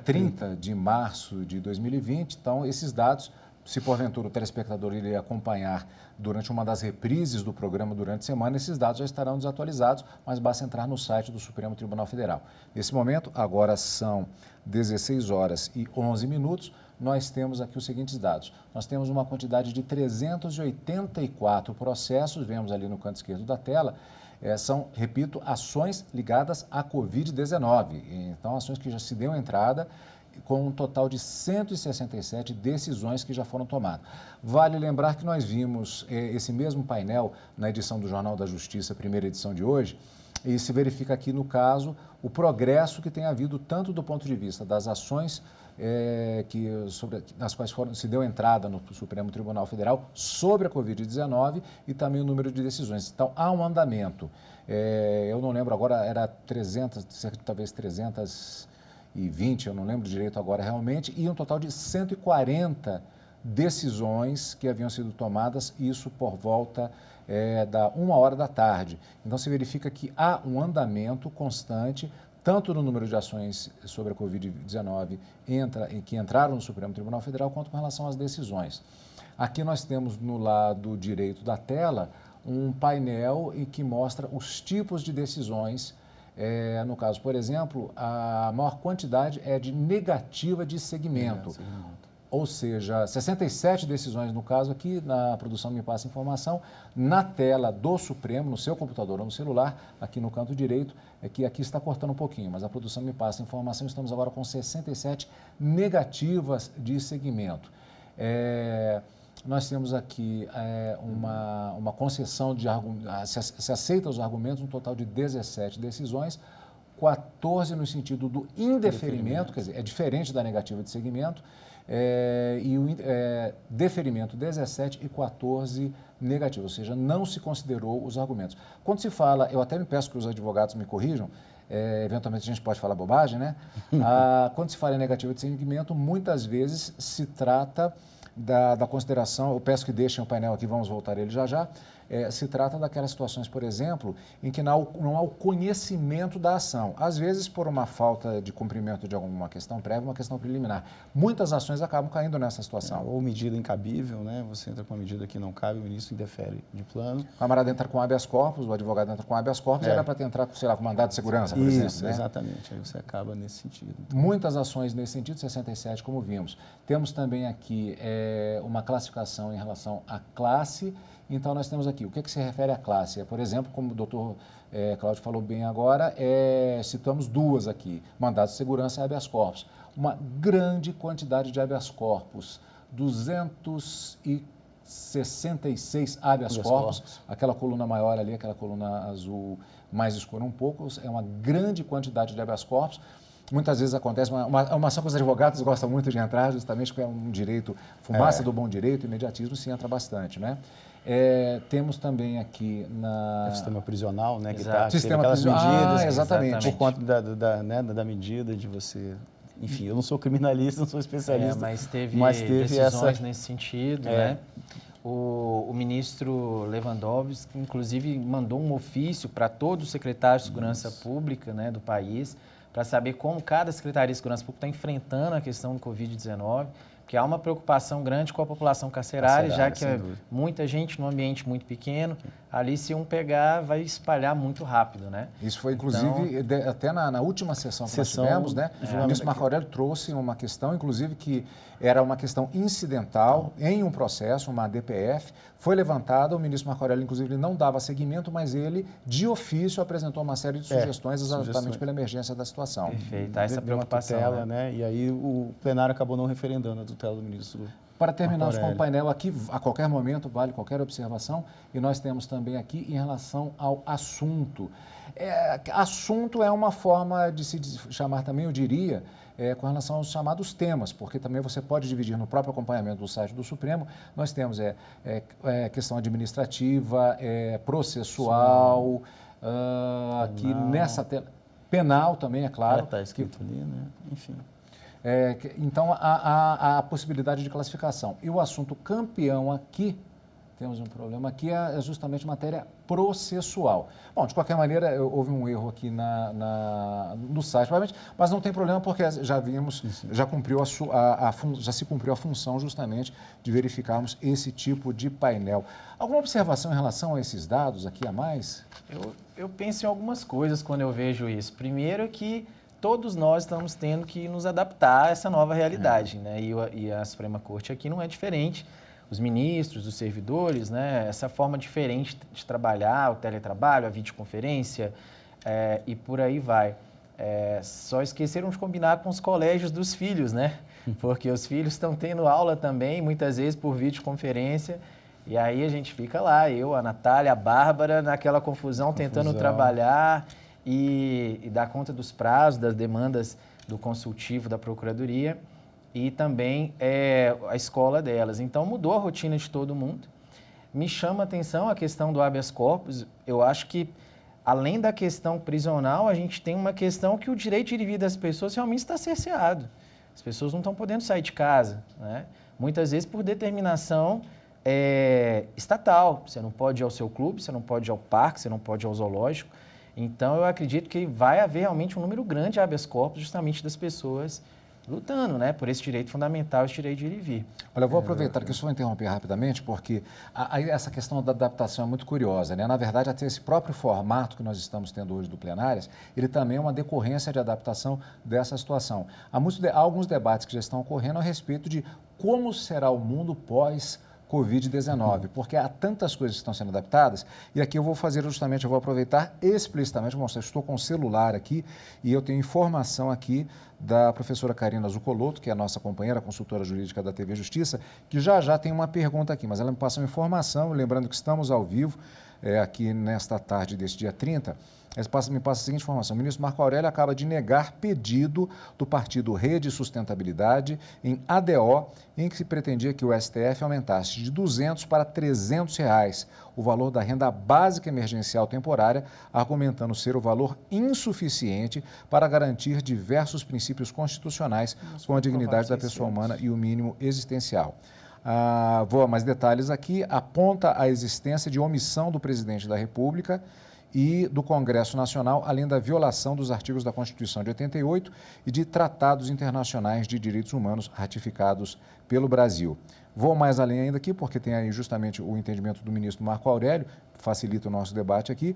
Speaker 1: 30 de março de 2020. Então, esses dados, se porventura o telespectador iria acompanhar durante uma das reprises do programa durante a semana, esses dados já estarão desatualizados, mas basta entrar no site do Supremo Tribunal Federal. Nesse momento, agora são 16 horas e 11 minutos, nós temos aqui os seguintes dados. Nós temos uma quantidade de 384 processos, vemos ali no canto esquerdo da tela, São, repito, ações ligadas à Covid-19. Então, ações que já se deu entrada com um total de 167 decisões que já foram tomadas. Vale lembrar que nós vimos esse mesmo painel na edição do Jornal da Justiça, primeira edição de hoje, e se verifica aqui, no caso, o progresso que tem havido tanto do ponto de vista das ações nas quais se deu entrada no Supremo Tribunal Federal sobre a Covid-19 e também o número de decisões. Então, há um andamento. Eu não lembro agora, era 300, talvez 320, eu não lembro direito agora realmente, e um total de 140 decisões que haviam sido tomadas, isso por volta da 1h da tarde. Então, se verifica que há um andamento constante, tanto no número de ações sobre a Covid-19 que entraram no Supremo Tribunal Federal, quanto com relação às decisões. Aqui nós temos no lado direito da tela um painel em que mostra os tipos de decisões. No caso, por exemplo, a maior quantidade é de negativa de segmento. Ou seja, 67 decisões, no caso aqui, na produção Me Passa Informação, na tela do Supremo, no seu computador ou no celular, aqui no canto direito, que aqui está cortando um pouquinho, mas a produção Me Passa Informação, estamos agora com 67 negativas de segmento. Nós temos aqui uma concessão de argumentos, se aceita os argumentos, um total de 17 decisões, 14 no sentido do indeferimento, quer dizer, é diferente da negativa de segmento, e o deferimento 17 e 14 negativo, ou seja, não se considerou os argumentos. Quando se fala, eu até me peço que os advogados me corrijam, eventualmente a gente pode falar bobagem, né? Quando se fala em negativa de segmento, muitas vezes se trata da consideração, eu peço que deixem o painel aqui, vamos voltar a ele já já, se trata daquelas situações, por exemplo, em que não há o conhecimento da ação. Às vezes, por uma falta de cumprimento de alguma questão prévia, uma questão preliminar. Muitas ações acabam caindo nessa situação.
Speaker 3: Ou medida incabível, né? Você entra com uma medida que não cabe, o ministro indefere de plano.
Speaker 1: O camarada entra com habeas corpus, o advogado entra com habeas corpus, era para entrar, sei lá, com mandado de segurança, por exemplo.
Speaker 3: Isso, exatamente. Aí você acaba nesse sentido.
Speaker 1: Então, muitas ações nesse sentido, 67, como vimos. Temos também aqui uma classificação em relação à classe. Então, nós temos aqui, o que se refere à classe? Por exemplo, como o doutor Cláudio falou bem agora, citamos duas aqui, mandados de segurança e habeas corpus. Uma grande quantidade de habeas corpus, 266 habeas corpus, aquela coluna maior ali, aquela coluna azul mais escura um pouco, é uma grande quantidade de habeas corpus. Muitas vezes acontece, uma ação que os advogados gostam muito de entrar, justamente porque é um direito, fumaça do bom direito, imediatismo se entra bastante, né? Temos também aqui o
Speaker 3: sistema prisional, né? Que
Speaker 1: sistema
Speaker 3: aquelas medidas,
Speaker 1: exatamente.
Speaker 3: Por conta da medida de você... Enfim, eu não sou criminalista, não sou especialista.
Speaker 4: Mas teve decisões nesse sentido, né? O ministro Lewandowski, inclusive, mandou um ofício para todos os secretários de segurança pública, né, do país, para saber como cada Secretaria de Segurança Pública está enfrentando a questão do Covid-19, porque há uma preocupação grande com a população carcerária, já que muita gente num ambiente muito pequeno, ali se um pegar, vai espalhar muito rápido, né?
Speaker 1: Isso foi, inclusive, até na última sessão que nós tivemos, né? O ministro Marco Aurélio trouxe uma questão, inclusive, que era uma questão incidental em um processo, uma DPF, foi levantada, o ministro Marco Aurélio, inclusive, ele não dava seguimento, mas ele, de ofício, apresentou uma série de sugestões exatamente pela emergência da situação.
Speaker 4: Perfeito, essa preocupação.
Speaker 3: Tutela, né? E aí o plenário acabou não referendando a tutela do ministro.
Speaker 1: Para terminarmos com o painel aqui, a qualquer momento, vale qualquer observação, e nós temos também aqui em relação ao assunto. Assunto é uma forma de se chamar também, eu diria, com relação aos chamados temas, porque também você pode dividir no próprio acompanhamento do site do Supremo, nós temos questão administrativa, processual, aqui nessa tela, penal também, é claro.
Speaker 3: Está escrito ali, né? Enfim.
Speaker 1: Então, há a possibilidade de classificação. E o assunto campeão aqui, temos um problema aqui, é justamente matéria processual. Bom, de qualquer maneira, houve um erro aqui no site, mas não tem problema porque já vimos, já se cumpriu a função justamente de verificarmos esse tipo de painel. Alguma observação em relação a esses dados aqui a mais?
Speaker 4: Eu penso em algumas coisas quando eu vejo isso. Primeiro é que todos nós estamos tendo que nos adaptar a essa nova realidade, né? E a Suprema Corte aqui não é diferente. os ministros, os servidores, né, essa forma diferente de trabalhar, o teletrabalho, a videoconferência e por aí vai. Só esqueceram de combinar com os colégios dos filhos, né? Porque os filhos estão tendo aula também, muitas vezes por videoconferência, e aí a gente fica lá, eu, a Natália, a Bárbara, naquela confusão, tentando trabalhar e dar conta dos prazos, das demandas do consultivo da Procuradoria e também a escola delas. Então mudou a rotina de todo mundo. Me chama a atenção a questão do habeas corpus. Eu acho que, além da questão prisional, a gente tem uma questão que o direito de ir e vir das pessoas realmente está cerceado. As pessoas não estão podendo sair de casa, né? Muitas vezes por determinação estatal. Você não pode ir ao seu clube, você não pode ir ao parque, você não pode ir ao zoológico. Então, eu acredito que vai haver realmente um número grande de habeas corpus justamente das pessoas lutando, né, por esse direito fundamental, esse direito de ir e vir.
Speaker 1: Olha, eu vou aproveitar que eu só vou interromper rapidamente, porque essa questão da adaptação é muito curiosa, né? Na verdade, até esse próprio formato que nós estamos tendo hoje do Plenárias, ele também é uma decorrência de adaptação dessa situação. Há alguns debates que já estão ocorrendo a respeito de como será o mundo pós-Covid-19, porque há tantas coisas que estão sendo adaptadas, e aqui eu vou fazer justamente, eu vou aproveitar explicitamente, vou mostrar, estou com o celular aqui, e eu tenho informação aqui da professora Karina Zucolotto, que é a nossa companheira, consultora jurídica da TV Justiça, que já tem uma pergunta aqui, mas ela me passa uma informação, lembrando que estamos ao vivo aqui nesta tarde deste dia 30, me passa a seguinte informação: o ministro Marco Aurélio acaba de negar pedido do partido Rede e Sustentabilidade em ADO, em que se pretendia que o STF aumentasse de R$ 200 para R$ 300 o valor da renda básica emergencial temporária, argumentando ser o valor insuficiente para garantir diversos princípios constitucionais com a dignidade da pessoa humana e o mínimo existencial. Vou a mais detalhes aqui. Aponta a existência de omissão do presidente da República e do Congresso Nacional, além da violação dos artigos da Constituição de 88 e de tratados internacionais de direitos humanos ratificados pelo Brasil. Vou mais além ainda aqui, porque tem aí justamente o entendimento do ministro Marco Aurélio, facilita o nosso debate aqui.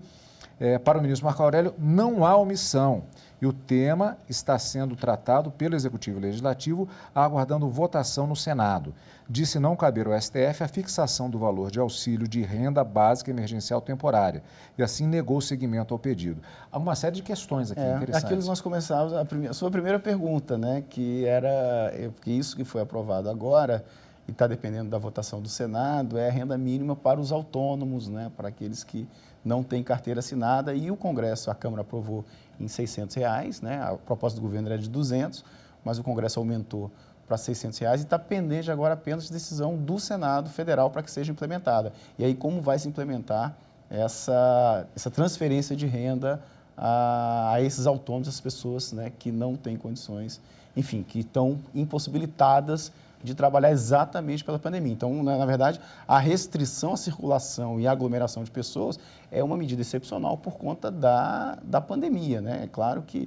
Speaker 1: Para o ministro Marco Aurélio, não há omissão e o tema está sendo tratado pelo Executivo Legislativo, aguardando votação no Senado. Disse não caber ao STF a fixação do valor de auxílio de renda básica emergencial temporária e assim negou seguimento ao pedido. Há uma série de questões aqui interessantes.
Speaker 3: Aquilo que nós começávamos, a sua primeira pergunta, né, que era que isso que foi aprovado agora e está dependendo da votação do Senado, é a renda mínima para os autônomos, né, para aqueles que não têm carteira assinada, e o Congresso, a Câmara aprovou em R$ 600, né, a proposta do governo era de 200, mas o Congresso aumentou para R$ 600 e está pendente agora apenas de decisão do Senado Federal para que seja implementada. E aí como vai se implementar essa transferência de renda a esses autônomos, essas pessoas, né, que não têm condições, enfim, que estão impossibilitadas de trabalhar exatamente pela pandemia. Então, na verdade, a restrição à circulação e à aglomeração de pessoas é uma medida excepcional por conta da pandemia, né? É claro que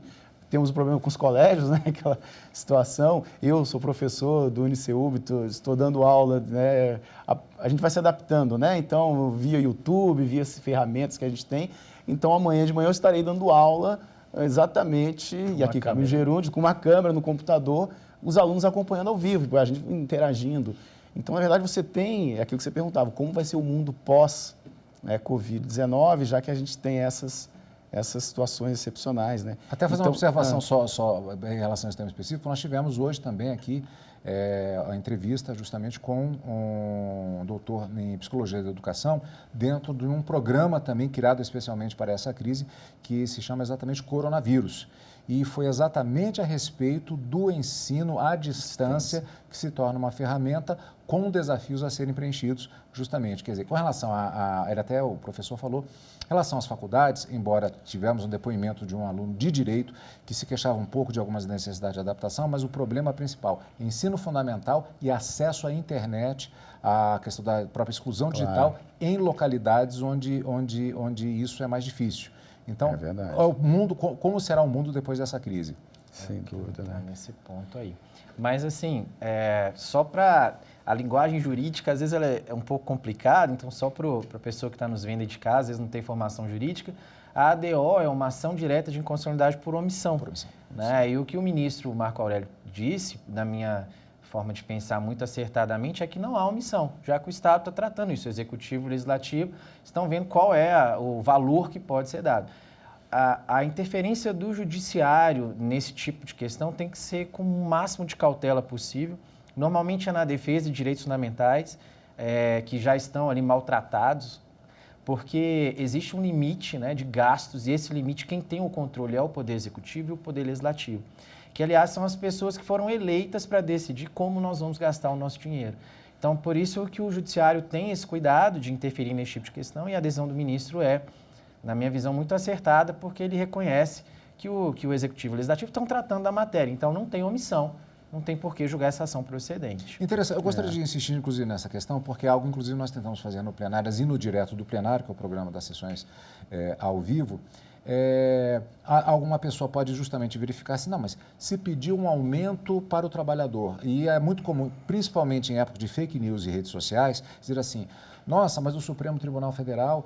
Speaker 3: temos um problema com os colégios, né? Aquela situação. Eu sou professor do UniCeub, estou dando aula, né? A gente vai se adaptando, né? Então, via YouTube, via as ferramentas que a gente tem. Então, amanhã de manhã eu estarei dando aula exatamente, e aqui com o Gerúndio, com uma câmera no computador, os alunos acompanhando ao vivo, a gente interagindo. Então, na verdade, você tem aquilo que você perguntava, como vai ser o mundo pós-Covid-19, já que a gente tem essas situações excepcionais, né?
Speaker 1: Até fazer uma observação só em relação a esse tema específico, nós tivemos hoje também aqui a entrevista justamente com um doutor em Psicologia da Educação, dentro de um programa também criado especialmente para essa crise, que se chama exatamente Coronavírus. E foi exatamente a respeito do ensino à distância que se torna uma ferramenta com desafios a serem preenchidos justamente. Quer dizer, com relação era até o professor falou, em relação às faculdades, embora tivemos um depoimento de um aluno de direito que se queixava um pouco de algumas necessidades de adaptação, mas o problema principal, ensino fundamental e acesso à internet, a questão da própria exclusão digital em localidades onde isso é mais difícil. Então, o mundo, como será o mundo depois dessa crise?
Speaker 3: Sem dúvida, né?
Speaker 4: Nesse ponto aí. Mas, assim, só para a linguagem jurídica, às vezes ela é um pouco complicada, então só para a pessoa que está nos vendo aí de casa, às vezes não tem formação jurídica, a ADO é uma ação direta de inconstitucionalidade por omissão. Né? E o que o ministro Marco Aurélio disse, na minha forma de pensar muito acertadamente, é que não há omissão, já que o Estado está tratando isso, o Executivo e o Legislativo estão vendo qual é o valor que pode ser dado. A interferência do Judiciário nesse tipo de questão tem que ser com o máximo de cautela possível. Normalmente é na defesa de direitos fundamentais, que já estão ali maltratados, porque existe um limite, né, de gastos, e esse limite quem tem o controle é o Poder Executivo e o Poder Legislativo, que, aliás, são as pessoas que foram eleitas para decidir como nós vamos gastar o nosso dinheiro. Então, por isso que o Judiciário tem esse cuidado de interferir nesse tipo de questão, e a decisão do ministro é, na minha visão, muito acertada, porque ele reconhece que o Executivo e o Legislativo estão tratando da matéria, então não tem omissão, não tem por que julgar essa ação procedente.
Speaker 1: Interessante. Eu gostaria de insistir, inclusive, nessa questão, porque é algo, inclusive, nós tentamos fazer no Plenárias e no Direto do Plenário, que é o programa das sessões ao vivo. Alguma pessoa pode justamente verificar assim, não, mas se pedir um aumento para o trabalhador, e é muito comum, principalmente em época de fake news e redes sociais, dizer assim, nossa, mas o Supremo Tribunal Federal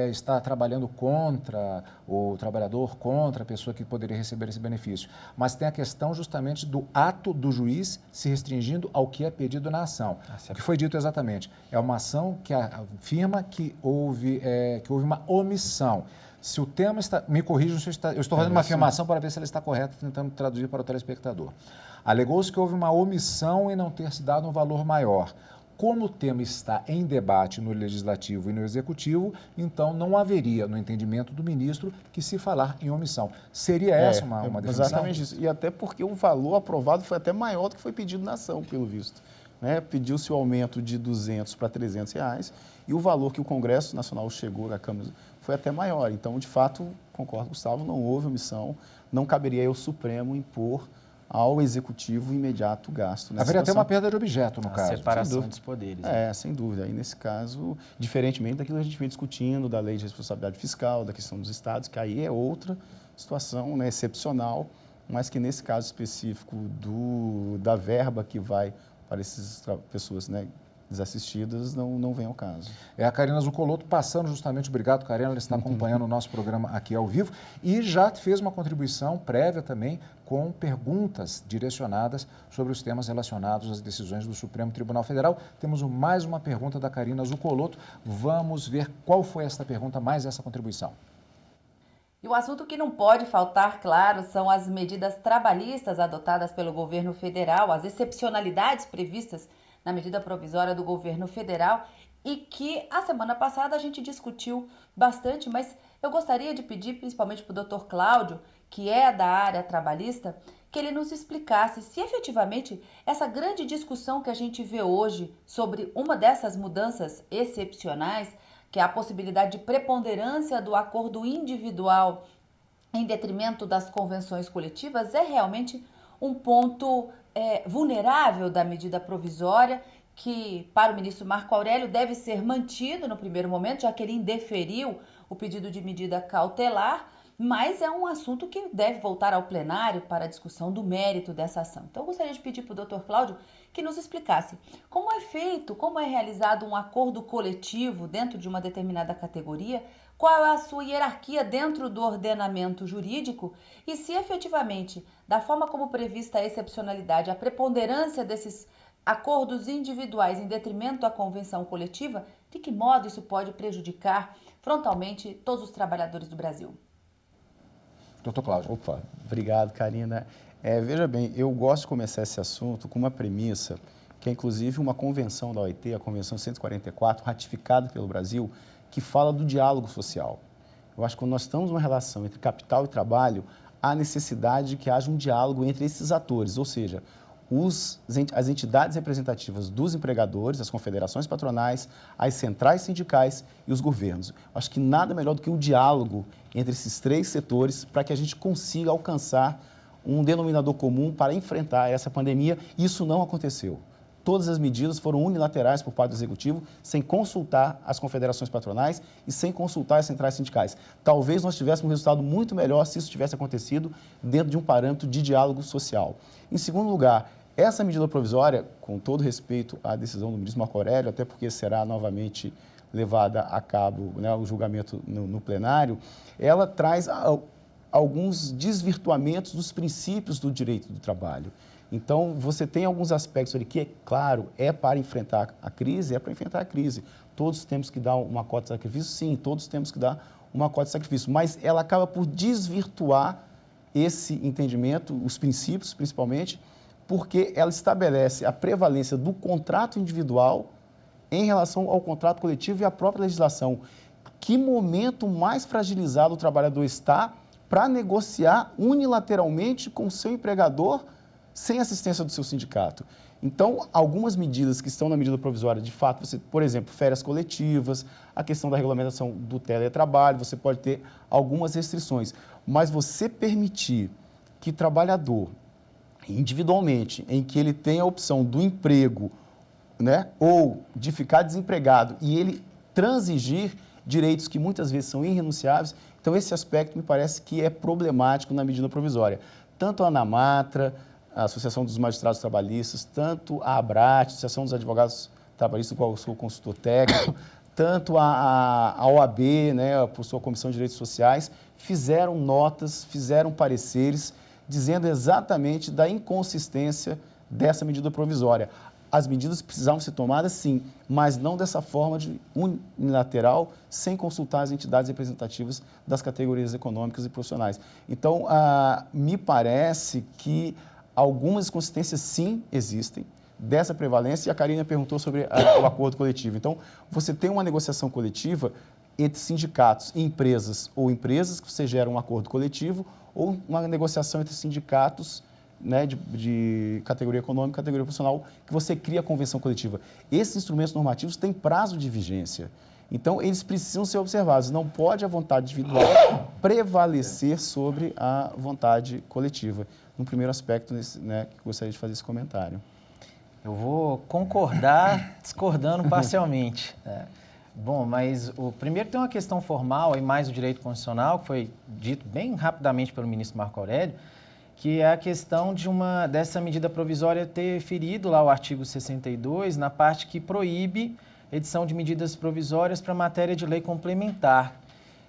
Speaker 1: está trabalhando contra o trabalhador, contra a pessoa que poderia receber esse benefício. Mas tem a questão justamente do ato do juiz se restringindo ao que é pedido na ação. O que foi dito exatamente, é uma ação que afirma que houve uma omissão. Se o tema está... Me corrijam se eu estou fazendo uma afirmação para ver se ela está correta, tentando traduzir para o telespectador. Alegou-se que houve uma omissão em não ter se dado um valor maior. Como o tema está em debate no Legislativo e no Executivo, então não haveria, no entendimento do ministro, que se falar em omissão. Seria essa uma definição?
Speaker 3: Exatamente isso. E até porque o valor aprovado foi até maior do que foi pedido na ação, pelo visto. Né? Pediu-se o aumento de R$200 para R$300 e o valor que o Congresso Nacional chegou na Câmara foi até maior. Então, de fato, concordo, Gustavo, não houve omissão, não caberia ao Supremo impor ao Executivo imediato gasto.
Speaker 1: Haveria até uma perda de objeto, no caso.
Speaker 4: A separação dos poderes.
Speaker 3: Sem dúvida. E nesse caso, diferentemente daquilo que a gente vem discutindo, da lei de responsabilidade fiscal, da questão dos estados, que aí é outra situação, né, excepcional, mas que nesse caso específico da verba que vai para essas pessoas, né, desassistidas, não vem ao caso.
Speaker 1: É a Karina Zucolotto passando justamente, obrigado Karina, ela está acompanhando o nosso programa aqui ao vivo e já fez uma contribuição prévia também com perguntas direcionadas sobre os temas relacionados às decisões do Supremo Tribunal Federal. Temos mais uma pergunta da Karina Zucolotto, vamos ver qual foi esta pergunta, mais essa contribuição.
Speaker 5: E o assunto que não pode faltar, claro, são as medidas trabalhistas adotadas pelo governo federal, as excepcionalidades previstas na medida provisória do governo federal e que a semana passada a gente discutiu bastante, mas eu gostaria de pedir principalmente para o Dr. Cláudio, que é da área trabalhista, que ele nos explicasse se efetivamente essa grande discussão que a gente vê hoje sobre uma dessas mudanças excepcionais, que é a possibilidade de preponderância do acordo individual em detrimento das convenções coletivas, é realmente um ponto vulnerável da medida provisória, que para o ministro Marco Aurélio deve ser mantido no primeiro momento, já que ele indeferiu o pedido de medida cautelar, mas é um assunto que deve voltar ao plenário para a discussão do mérito dessa ação. Então, eu gostaria de pedir para o Dr. Cláudio que nos explicasse como é feito, como é realizado um acordo coletivo dentro de uma determinada categoria, qual é a sua hierarquia dentro do ordenamento jurídico e se efetivamente, da forma como prevista a excepcionalidade, a preponderância desses acordos individuais em detrimento da convenção coletiva, de que modo isso pode prejudicar frontalmente todos os trabalhadores do Brasil?
Speaker 1: Doutor Cláudio.
Speaker 3: Opa, obrigado, Karina. Veja bem, eu gosto de começar esse assunto com uma premissa, que é inclusive uma convenção da OIT, a Convenção 144, ratificada pelo Brasil, que fala do diálogo social. Eu acho que quando nós estamos numa relação entre capital e trabalho, há necessidade de que haja um diálogo entre esses atores, ou seja, as entidades representativas dos empregadores, as confederações patronais, as centrais sindicais e os governos. Eu acho que nada melhor do que o diálogo entre esses três setores para que a gente consiga alcançar um denominador comum para enfrentar essa pandemia. Isso não aconteceu. Todas as medidas foram unilaterais por parte do Executivo, sem consultar as confederações patronais e sem consultar as centrais sindicais. Talvez nós tivéssemos um resultado muito melhor se isso tivesse acontecido dentro de um parâmetro de diálogo social. Em segundo lugar, essa medida provisória, com todo respeito à decisão do ministro Marco Aurélio, até porque será novamente levada a cabo, né, o julgamento no plenário, ela traz alguns desvirtuamentos dos princípios do direito do trabalho. Então, você tem alguns aspectos ali que, é claro, é para enfrentar a crise, Todos temos que dar uma cota de sacrifício? Sim, todos temos que dar uma cota de sacrifício, mas ela acaba por desvirtuar esse entendimento, os princípios principalmente, porque ela estabelece a prevalência do contrato individual em relação ao contrato coletivo e à própria legislação. Que momento mais fragilizado o trabalhador está para negociar unilateralmente com o seu empregador sem assistência do seu sindicato? Então, algumas medidas que estão na medida provisória, de fato, você, por exemplo, férias coletivas, a questão da regulamentação do teletrabalho, você pode ter algumas restrições, mas você permitir que trabalhador, individualmente, em que ele tenha a opção do emprego, né, ou de ficar desempregado e ele transigir direitos que muitas vezes são irrenunciáveis, então esse aspecto me parece que é problemático na medida provisória. Tanto a ANAMATRA, a Associação dos Magistrados Trabalhistas, tanto a ABRAT, a Associação dos Advogados Trabalhistas, do qual eu sou consultor técnico, tanto a OAB, né, por sua Comissão de Direitos Sociais, fizeram notas, fizeram pareceres, dizendo exatamente da inconsistência dessa medida provisória. As medidas precisavam ser tomadas, sim, mas não dessa forma de unilateral, sem consultar as entidades representativas das categorias econômicas e profissionais. Então, me parece que algumas inconsistências, sim, existem, dessa prevalência, e a Karina perguntou sobre o acordo coletivo. Então, você tem uma negociação coletiva entre sindicatos e empresas, ou empresas que você gera um acordo coletivo, ou uma negociação entre sindicatos, né, de categoria econômica, categoria profissional, que você cria a convenção coletiva. Esses instrumentos normativos têm prazo de vigência. Então, eles precisam ser observados. Não pode a vontade individual prevalecer sobre a vontade coletiva. No primeiro aspecto, né, que gostaria de fazer esse comentário.
Speaker 4: Eu vou concordar, discordando parcialmente. Bom, mas o primeiro tem uma questão formal e mais o direito constitucional, que foi dito bem rapidamente pelo ministro Marco Aurélio, que é a questão dessa medida provisória ter ferido lá o artigo 62, na parte que proíbe edição de medidas provisórias para matéria de lei complementar.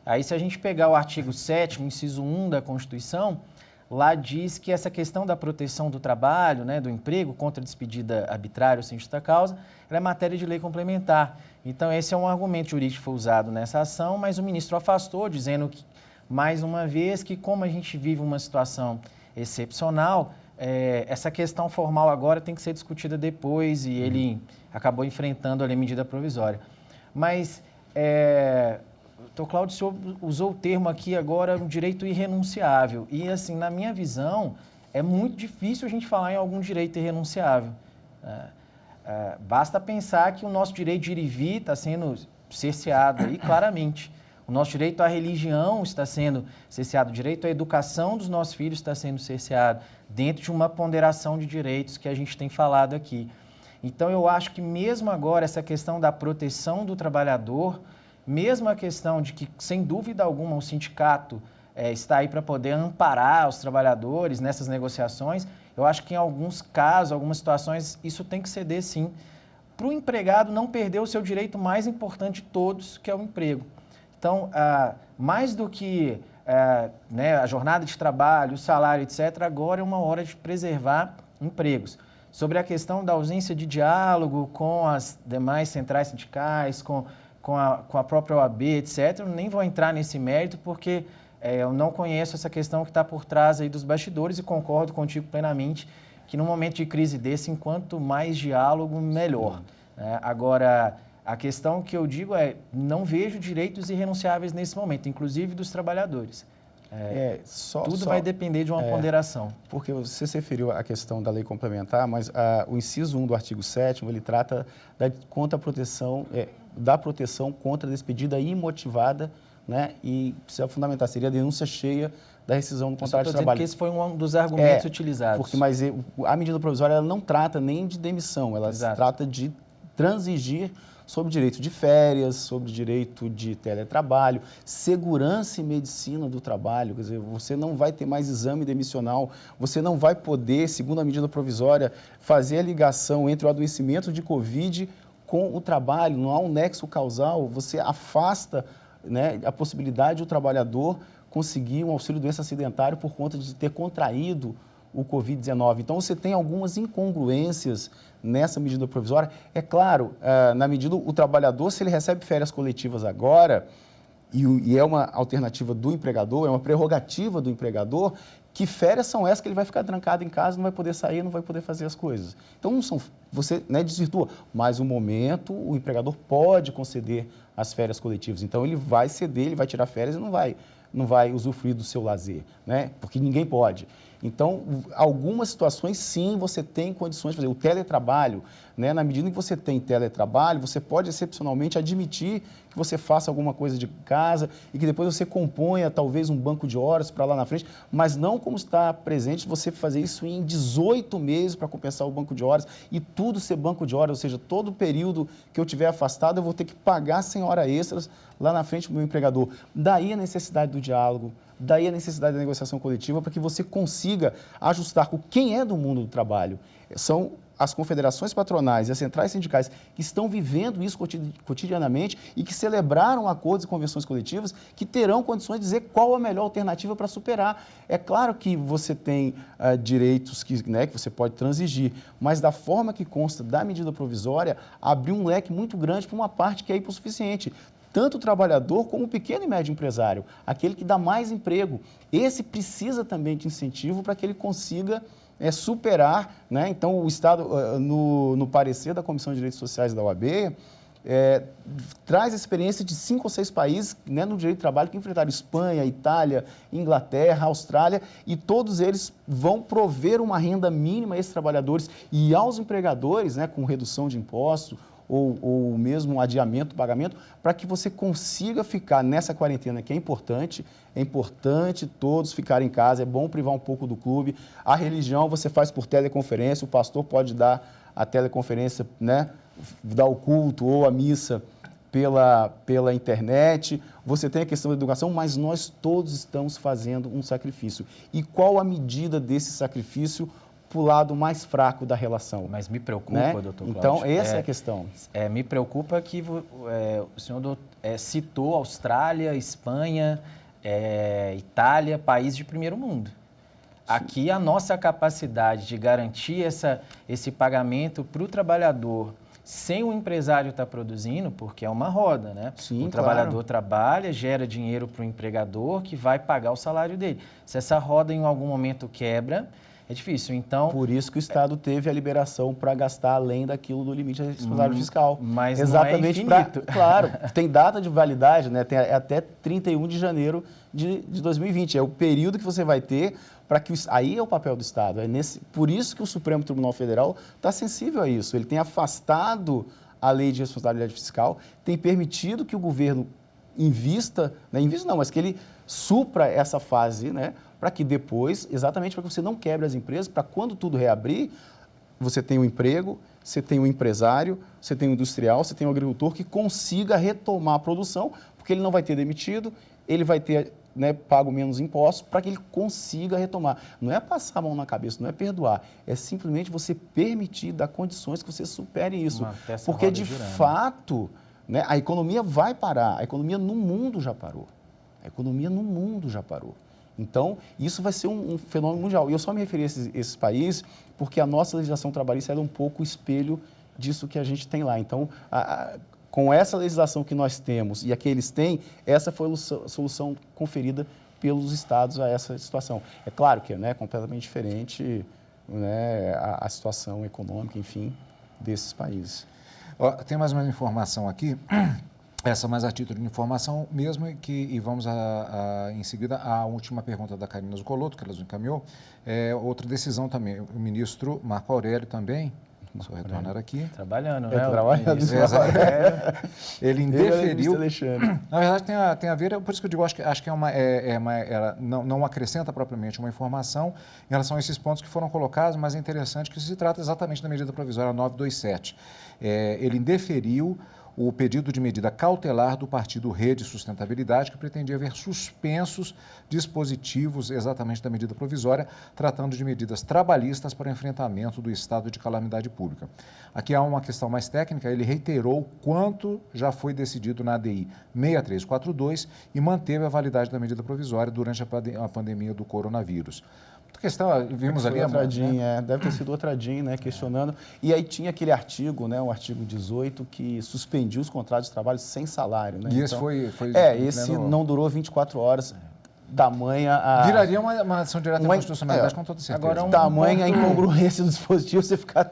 Speaker 4: Aí, se a gente pegar o artigo 7º, inciso 1 da Constituição, lá diz que essa questão da proteção do trabalho, né, do emprego, contra despedida arbitrária ou sem justa causa, ela é matéria de lei complementar. Então, esse é um argumento jurídico que foi usado nessa ação, mas o ministro afastou, dizendo que, mais uma vez, que como a gente vive uma situação excepcional, essa questão formal agora tem que ser discutida depois, e ele acabou enfrentando ali a medida provisória. Mas, doutor Cláudio, o senhor usou o termo aqui agora, um direito irrenunciável. E, assim, na minha visão, é muito difícil a gente falar em algum direito irrenunciável. Basta pensar que o nosso direito de ir e vir está sendo cerceado aí claramente. O nosso direito à religião está sendo cerceado, o direito à educação dos nossos filhos está sendo cerceado, dentro de uma ponderação de direitos que a gente tem falado aqui. Então, eu acho que mesmo agora essa questão da proteção do trabalhador, mesmo a questão de que, sem dúvida alguma, o sindicato está aí para poder amparar os trabalhadores nessas negociações, eu acho que em alguns casos, algumas situações, isso tem que ceder sim, para o empregado não perder o seu direito mais importante de todos, que é o emprego. Então, mais do que né, a jornada de trabalho, o salário, etc., agora é uma hora de preservar empregos. Sobre a questão da ausência de diálogo com as demais centrais sindicais, com a própria OAB, etc., eu nem vou entrar nesse mérito, porque eu não conheço essa questão que está por trás aí dos bastidores e concordo contigo plenamente que num momento de crise desse, enquanto mais diálogo, melhor. Agora, a questão que eu digo não vejo direitos irrenunciáveis nesse momento, inclusive dos trabalhadores. Tudo vai depender de uma ponderação.
Speaker 3: Porque você se referiu à questão da lei complementar, mas o inciso 1 do artigo 7º, ele trata da proteção contra a despedida imotivada, né, e precisa fundamentar, seria a denúncia cheia da rescisão do contrato de trabalho.
Speaker 4: Que esse foi um dos argumentos utilizados.
Speaker 3: Mas a medida provisória ela não trata nem de demissão, ela trata de transigir sobre direito de férias, sobre direito de teletrabalho, segurança e medicina do trabalho. Quer dizer, você não vai ter mais exame demissional, você não vai poder, segundo a medida provisória, fazer a ligação entre o adoecimento de Covid com o trabalho, não há um nexo causal, você afasta, né, a possibilidade do trabalhador conseguir um auxílio doença acidentário por conta de ter contraído o Covid-19. Então, você tem algumas incongruências nessa medida provisória. É claro, na medida o trabalhador, se ele recebe férias coletivas agora, e é uma alternativa do empregador, é uma prerrogativa do empregador, que férias são essas que ele vai ficar trancado em casa, não vai poder sair, não vai poder fazer as coisas. Então, não são, você desvirtua, mas o momento o empregador pode conceder as férias coletivas. Então, ele vai ceder, ele vai tirar férias e não vai usufruir do seu lazer, né? Porque ninguém pode. Então, algumas situações, sim, você tem condições de fazer. O teletrabalho, né? Na medida em que você tem teletrabalho, você pode excepcionalmente admitir que você faça alguma coisa de casa e que depois você componha talvez um banco de horas para lá na frente, mas não como está presente você fazer isso em 18 meses para compensar o banco de horas e tudo ser banco de horas, ou seja, todo o período que eu tiver afastado eu vou ter que pagar 100 horas extras lá na frente do meu empregador. Daí a necessidade do diálogo, daí a necessidade da negociação coletiva para que você consiga ajustar com quem é do mundo do trabalho. São as confederações patronais e as centrais sindicais que estão vivendo isso cotidianamente e que celebraram acordos e convenções coletivas que terão condições de dizer qual a melhor alternativa para superar. É claro que você tem direitos que você pode transigir, mas da forma que consta da medida provisória, abriu um leque muito grande para uma parte que é hipossuficiente. Tanto o trabalhador como o pequeno e médio empresário, aquele que dá mais emprego. Esse precisa também de incentivo para que ele consiga superar, né? Então, o Estado, no parecer da Comissão de Direitos Sociais da OAB, traz a experiência de 5 ou 6 países, né, no direito do trabalho que enfrentaram Espanha, Itália, Inglaterra, Austrália, e todos eles vão prover uma renda mínima a esses trabalhadores e aos empregadores, né, com redução de impostos, ou mesmo um adiamento do pagamento, para que você consiga ficar nessa quarentena, que é importante todos ficarem em casa, é bom privar um pouco do clube. A religião você faz por teleconferência, o pastor pode dar a teleconferência, né, dar o culto ou a missa pela internet. Você tem a questão da educação, mas nós todos estamos fazendo um sacrifício. E qual a medida desse sacrifício para o lado mais fraco da relação?
Speaker 4: Mas me preocupa,
Speaker 3: né?
Speaker 4: doutor Cláudio.
Speaker 3: Então, essa é a questão.
Speaker 4: Me preocupa que o senhor citou Austrália, Espanha, Itália, países de primeiro mundo. Sim. Aqui, a nossa capacidade de garantir esse pagamento para o trabalhador sem o empresário estar produzindo, porque é uma roda, né?
Speaker 3: Sim,
Speaker 4: o trabalhador trabalha, gera dinheiro para o empregador que vai pagar o salário dele. Se essa roda em algum momento quebra, é difícil, então...
Speaker 3: Por isso que o Estado teve a liberação para gastar além daquilo do limite responsável fiscal.
Speaker 4: Mas
Speaker 3: exatamente
Speaker 4: não é infinito.
Speaker 3: Claro, tem data de validade, né? Tem até 31 de janeiro de 2020. É o período que você vai ter para que... Aí é o papel do Estado. Por isso que o Supremo Tribunal Federal está sensível a isso. Ele tem afastado a lei de responsabilidade fiscal, tem permitido que o governo invista, mas que ele supra essa fase, né? Para que depois, exatamente para que você não quebre as empresas, para quando tudo reabrir, você tenha um emprego, você tenha um empresário, você tenha um industrial, você tenha um agricultor que consiga retomar a produção, porque ele não vai ter demitido, ele vai ter, né, pago menos impostos, para que ele consiga retomar. Não é passar a mão na cabeça, não é perdoar, é simplesmente você permitir, dar condições que você supere isso. Porque, de fato, né, a economia vai parar, a economia no mundo já parou. Então, isso vai ser um fenômeno mundial. E eu só me referi a esses países porque a nossa legislação trabalhista é um pouco espelho disso que a gente tem lá. Então, com essa legislação que nós temos e a que eles têm, essa foi a solução conferida pelos estados a essa situação. É claro que é completamente diferente, né, a situação econômica, enfim, desses países.
Speaker 1: Tem mais uma informação aqui. Essa mais a título de informação mesmo, e vamos em seguida à última pergunta da Karina Zuccolotto, que ela nos encaminhou. Outra decisão também, o ministro Marco Aurélio também, se eu retornar aqui.
Speaker 4: Trabalhando, né?
Speaker 3: Trabalhando.
Speaker 1: Ele indeferiu. Na verdade, tem a ver, por isso que eu digo, acho que ela não acrescenta propriamente uma informação em relação a esses pontos que foram colocados, mas é interessante que se trata exatamente da medida provisória 927. Ele indeferiu o pedido de medida cautelar do partido Rede Sustentabilidade, que pretendia ver suspensos dispositivos exatamente da medida provisória, tratando de medidas trabalhistas para o enfrentamento do estado de calamidade pública. Aqui há uma questão mais técnica, ele reiterou quanto já foi decidido na ADI 6342 e manteve a validade da medida provisória durante a pandemia do coronavírus. questão, vimos ali...
Speaker 3: Outra DIN, deve ter sido outra DIN, né, questionando. E aí tinha aquele artigo, né, o artigo 18, que suspendia os contratos de trabalho sem salário. Né?
Speaker 1: E esse foi
Speaker 3: esse não durou 24 horas. Tamanha a...
Speaker 1: Viraria uma ação direta de constitucionalidade, com toda certeza.
Speaker 3: Agora, tamanha a incongruência do dispositivo, você ficar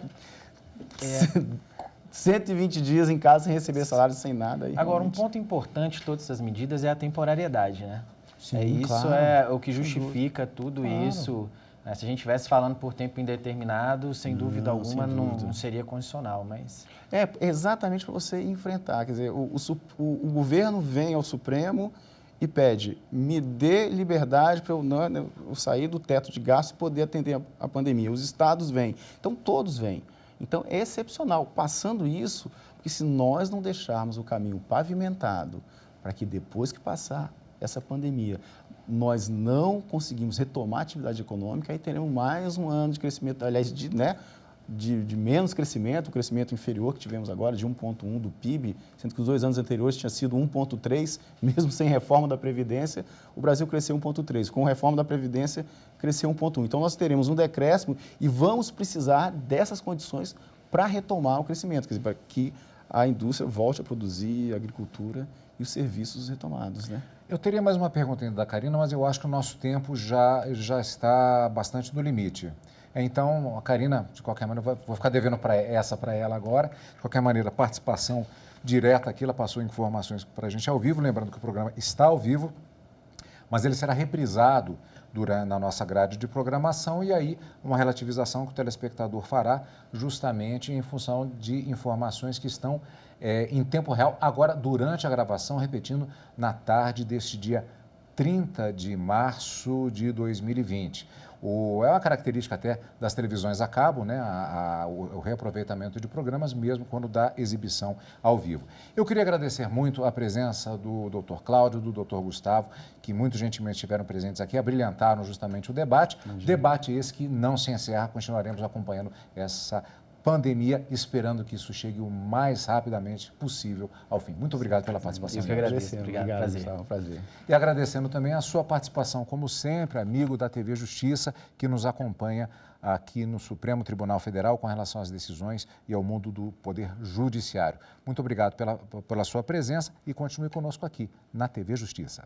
Speaker 3: 120 dias em casa sem receber salário, sem nada. Aí,
Speaker 4: agora,
Speaker 3: realmente...
Speaker 4: um ponto importante de todas essas medidas é a temporariedade, né?
Speaker 3: Sim,
Speaker 4: isso
Speaker 3: claro.
Speaker 4: é o que justifica tudo isso. Né? Se a gente estivesse falando por tempo indeterminado, sem dúvida alguma, não seria condicional, mas...
Speaker 3: É exatamente para você enfrentar. Quer dizer, o governo vem ao Supremo e pede, me dê liberdade para eu sair do teto de gasto e poder atender a pandemia. Os estados vêm. Então, todos vêm. Então, é excepcional. Passando isso, porque se nós não deixarmos o caminho pavimentado para que depois que passar essa pandemia, nós não conseguimos retomar a atividade econômica, aí teremos mais um ano de crescimento, aliás, de menos crescimento, o crescimento inferior que tivemos agora, de 1,1 do PIB, sendo que os 2 anos anteriores tinha sido 1,3, mesmo sem reforma da Previdência, o Brasil cresceu 1,3. Com a reforma da Previdência, cresceu 1,1. Então, nós teremos um decréscimo e vamos precisar dessas condições para retomar o crescimento, quer dizer, para que a indústria volte a produzir, a agricultura e os serviços retomados, né?
Speaker 1: Eu teria mais uma pergunta ainda da Karina, mas eu acho que o nosso tempo já está bastante no limite. Então, a Karina, de qualquer maneira, vou ficar devendo para ela agora. De qualquer maneira, participação direta aqui, ela passou informações para a gente ao vivo, lembrando que o programa está ao vivo, mas ele será reprisado na nossa grade de programação e aí uma relativização que o telespectador fará justamente em função de informações que estão em tempo real, agora durante a gravação, repetindo, na tarde deste dia 30 de março de 2020. É uma característica até das televisões a cabo, né? O reaproveitamento de programas, mesmo quando dá exibição ao vivo. Eu queria agradecer muito a presença do Dr. Cláudio, do Dr. Gustavo, que muito gentilmente estiveram presentes aqui, abrilhantaram justamente o debate. Debate esse que não se encerra, continuaremos acompanhando essa pandemia, esperando que isso chegue o mais rapidamente possível ao fim. Muito obrigado pela participação.
Speaker 4: Eu que agradeço. Obrigado,
Speaker 3: prazer.
Speaker 1: E agradecendo também a sua participação, como sempre, amigo da TV Justiça, que nos acompanha aqui no Supremo Tribunal Federal com relação às decisões e ao mundo do Poder Judiciário. Muito obrigado pela sua presença e continue conosco aqui na TV Justiça.